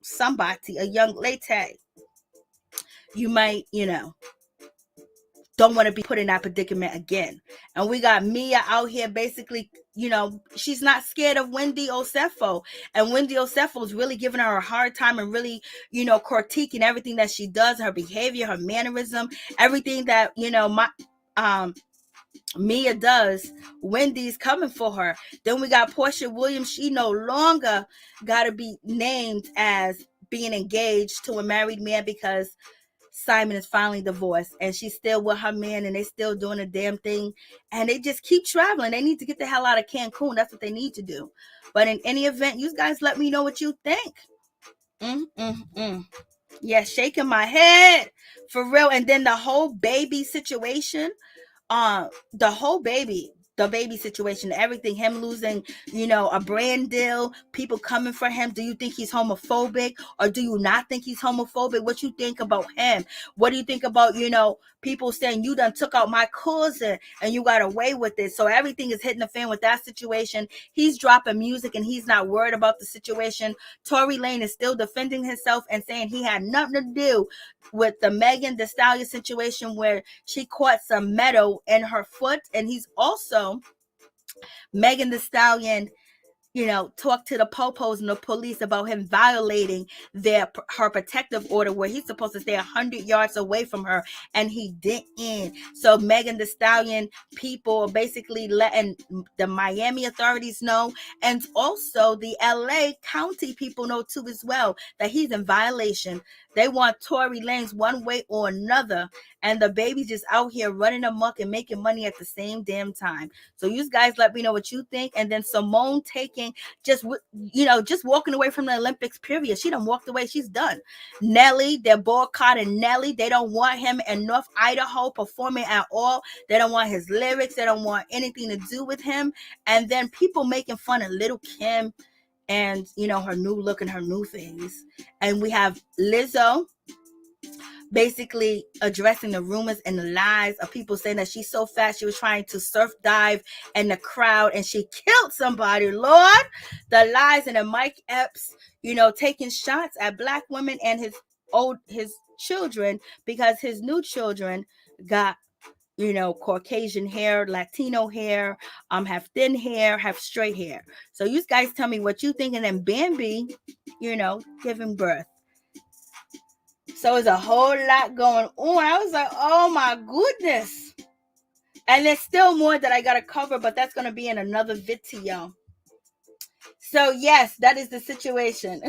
somebody, a young lady, you might, don't want to be put in that predicament again. And we got Mia out here basically, she's not scared of Wendy Osefo. And Wendy Osefo is really giving her a hard time and really, critiquing everything that she does, her behavior, her mannerism, everything that, Mia does. Wendy's coming for her. Then we got Porsha Williams. She no longer got to be named as being engaged to a married man because Simon is finally divorced and she's still with her man and they still doing a damn thing and they just keep traveling. They need to get the hell out of Cancun. That's what they need to do. But in any event, you guys let me know what you think. Yeah, shaking my head for real. And then the whole baby situation, the baby situation, everything, him losing, a brand deal, people coming for him. Do you think he's homophobic or do you not think he's homophobic? What you think about him? What do you think about, people saying you done took out my cousin and you got away with it? So everything is hitting the fan with that situation. He's dropping music and he's not worried about the situation. Tory Lanez is still defending himself and saying he had nothing to do with the Megan Thee Stallion situation where she caught some metal in her foot. And he's also, Megan Thee Stallion, talk to the popos and the police about him violating her protective order where he's supposed to stay 100 yards away from her and he didn't. So Megan Thee Stallion people are basically letting the Miami authorities know and also the LA County people know too as well that he's in violation. They want Tory Lanez one way or another, and the baby's just out here running amok and making money at the same damn time. So you guys let me know what you think. And then Simone taking just walking away from the Olympics, period. She done walked away. She's done. Nelly, they're boycotting Nelly. They don't want him in North Idaho performing at all. They don't want his lyrics. They don't want anything to do with him. And then people making fun of Lil Kim and, her new look and her new things. And we have Lizzo basically addressing the rumors and the lies of people saying that she's so fat she was trying to surf dive in the crowd and she killed somebody. Lord, the lies. And then Mike Epps, taking shots at black women and his children because his new children got Caucasian hair, Latino hair, have thin hair, have straight hair. So you guys tell me what you think. And then Bambi, giving birth. So it's a whole lot going on. I was like, oh my goodness. And there's still more that I got to cover, but that's going to be in another video. So yes, that is the situation.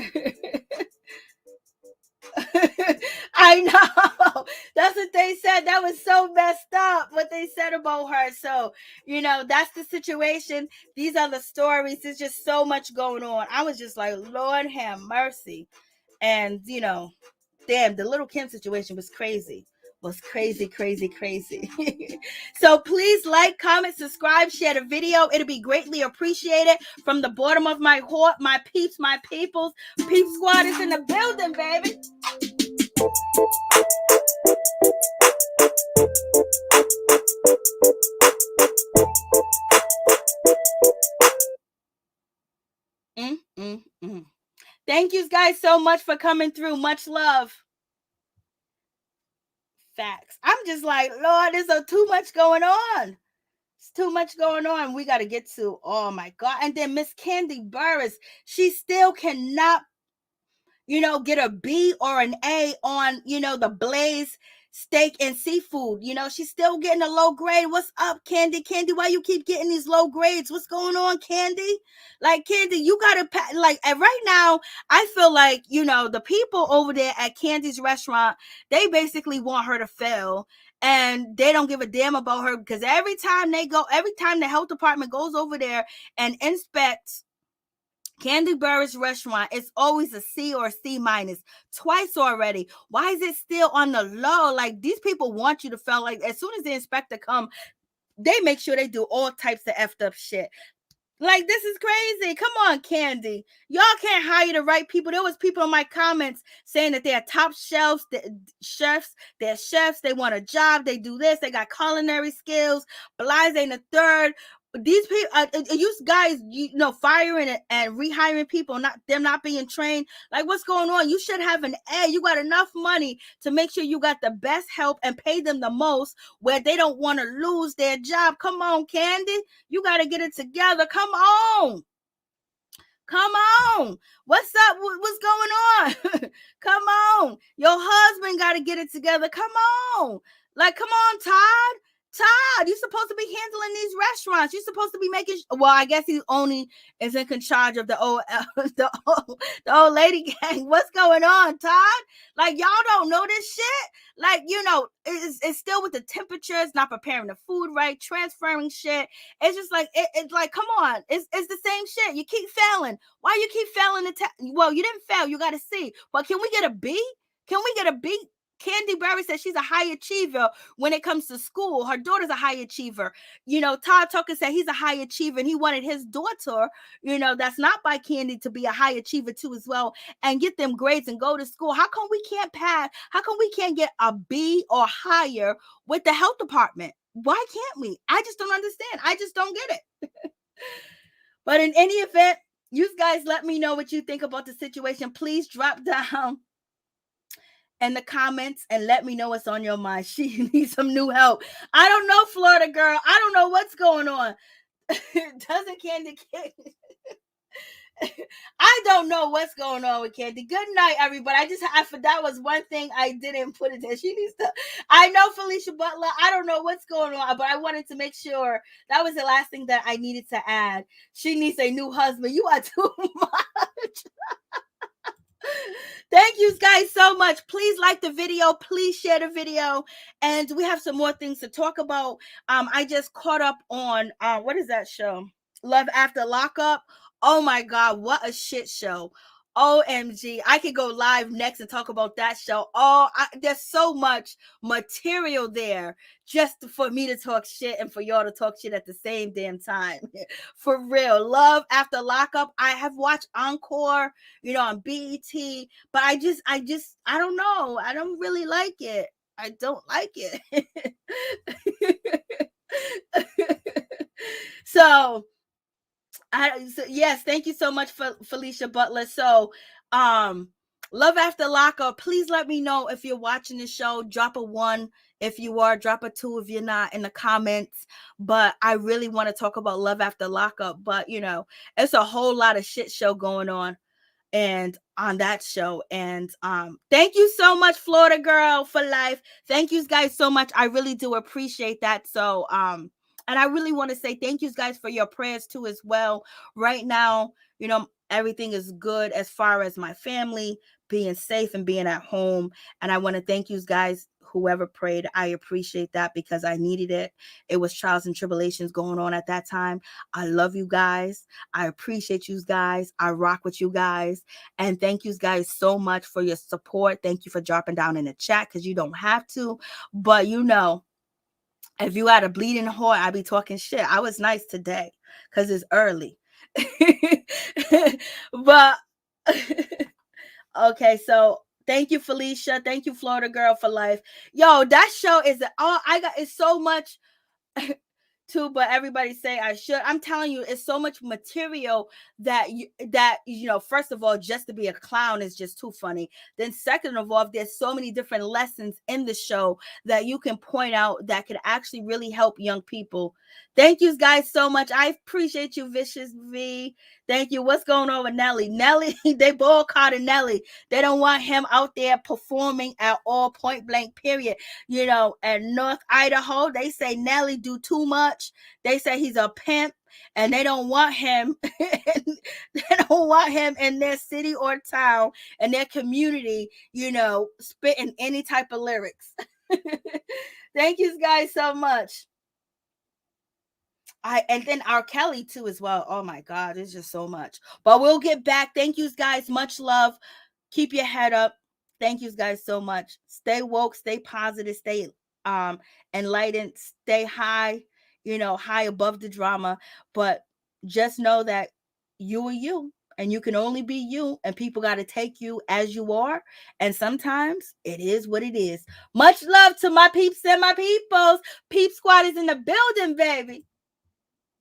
I know. That's what they said. That was so messed up what they said about her. So, that's the situation. These are the stories. There's just so much going on. I was just like, Lord have mercy. And, damn, the Lil Kim situation was crazy. Crazy. So please like, comment, subscribe, share the video. It'll be greatly appreciated from the bottom of my heart. My peeps, my peoples. Peep Squad is in the building, baby. Thank you guys so much for coming through. Much love. Facts. I'm just like, Lord, there's too much going on. It's too much going on. We got to get to, oh my God. And then Miss Candy Burris, she still cannot, get a B or an A on, the Blaze steak and seafood. She's still getting a low grade. What's up, Candy? Candy, why you keep getting these low grades? What's going on, Candy? Like, Candy, you gotta right now, I feel like, the people over there at Candy's restaurant, they basically want her to fail. And they don't give a damn about her because every time the health department goes over there and inspects Candy Burris restaurant, it's always a C or a C minus twice already. Why is it still on the low? Like, these people want you to fail. Like, as soon as the inspector come, they make sure they do all types of effed up shit. Like, this is crazy. Come on, Candy. Y'all can't hire the right people. There was people in my comments saying that they're top chefs, they're chefs, they want a job, they do this, they got culinary skills, Belize ain't a third. These people, you guys, firing and rehiring people, them not being trained. Like, what's going on? You should have an A. You got enough money to make sure you got the best help and pay them the most, where they don't want to lose their job. Come on, Candy. You got to get it together. Come on. Come on. What's up? What's going on? Come on. Your husband got to get it together. Come on. Like, come on, Todd. Todd, you're supposed to be handling these restaurants. You're supposed to be making. Well, I guess he only is in charge of the old lady gang. What's going on, Todd? Like, y'all don't know this shit. Like, it's still with the temperatures, not preparing the food right, transferring shit. It's just like it's like, come on, it's the same shit. You keep failing. Why you keep failing the test? Well, you didn't fail. You got a C. But can we get a B? Can we get a B? Candy Berry says she's a high achiever when it comes to school. Her daughter's a high achiever. Todd Tucker said he's a high achiever and he wanted his daughter, that's not by Candy, to be a high achiever too as well and get them grades and go to school. How come we can't pass? How come we can't get a B or higher with the health department? Why can't we? I just don't understand. I just don't get it. But in any event, you guys let me know what you think about the situation. Please drop down in the comments and let me know what's on your mind. She needs some new help. I don't know, Florida girl. I don't know what's going on. Doesn't Candy I don't know what's going on with Candy. Good night, everybody. That was one thing I didn't put it there. She needs to. I know Felicia Butler. I don't know what's going on, but I wanted to make sure that was the last thing that I needed to add. She needs a new husband. You are too much. Thank you guys so much. Please like the video. Please share the video. And we have some more things to talk about. I just caught up on what is that show? Love After Lockup. Oh my God, what a shit show. OMG. I could go live next and talk about that show. There's so much material there just for me to talk shit and for y'all to talk shit at the same damn time. For real. Love After Lockup. I have watched Encore, on BET, but I don't know. I don't really like it. I don't like it. Yes, thank you so much for Felicia Butler. So, Love After Lockup. Please let me know if you're watching the show. Drop a 1 if you are. Drop a 2 if you're not in the comments. But I really want to talk about Love After Lockup. But it's a whole lot of shit show going on, and on that show. And thank you so much, Florida girl for life. Thank you guys so much. I really do appreciate that. So and I really want to say thank you guys for your prayers too as well. Right now, everything is good as far as my family being safe and being at home. And I want to thank you guys, whoever prayed. I appreciate that because I needed it. It was trials and tribulations going on at that time. I love you guys. I appreciate you guys. I rock with you guys. And thank you guys so much for your support. Thank you for dropping down in the chat because you don't have to. But if you had a bleeding heart, I'd be talking shit. I was nice today because it's early. But okay, so thank you, Felicia. Thank you, Florida girl for life. Yo, that show is it's so much too, but everybody say I should. I'm telling you, it's so much material that first of all, just to be a clown is just too funny. Then second of all, there's so many different lessons in the show that you can point out that could actually really help young people. Thank you guys so much. I appreciate you, Vicious V. Thank you. What's going on with Nelly? Nelly, they boycotted Nelly. They don't want him out there performing at all, point blank, period. At North Idaho, they say Nelly do too much. They say he's a pimp and they don't want him. They don't want him in their city or town and their community, spitting any type of lyrics. Thank you guys so much. And then R. Kelly too as well. Oh my God, it's just so much. But we'll get back. Thank you guys. Much love. Keep your head up. Thank you guys so much. Stay woke, stay positive, stay enlightened, stay high, high above the drama. But just know that you are you, and you can only be you, and people got to take you as you are. And sometimes it is what it is. Much love to my peeps and my peoples. Peep Squad is in the building, baby.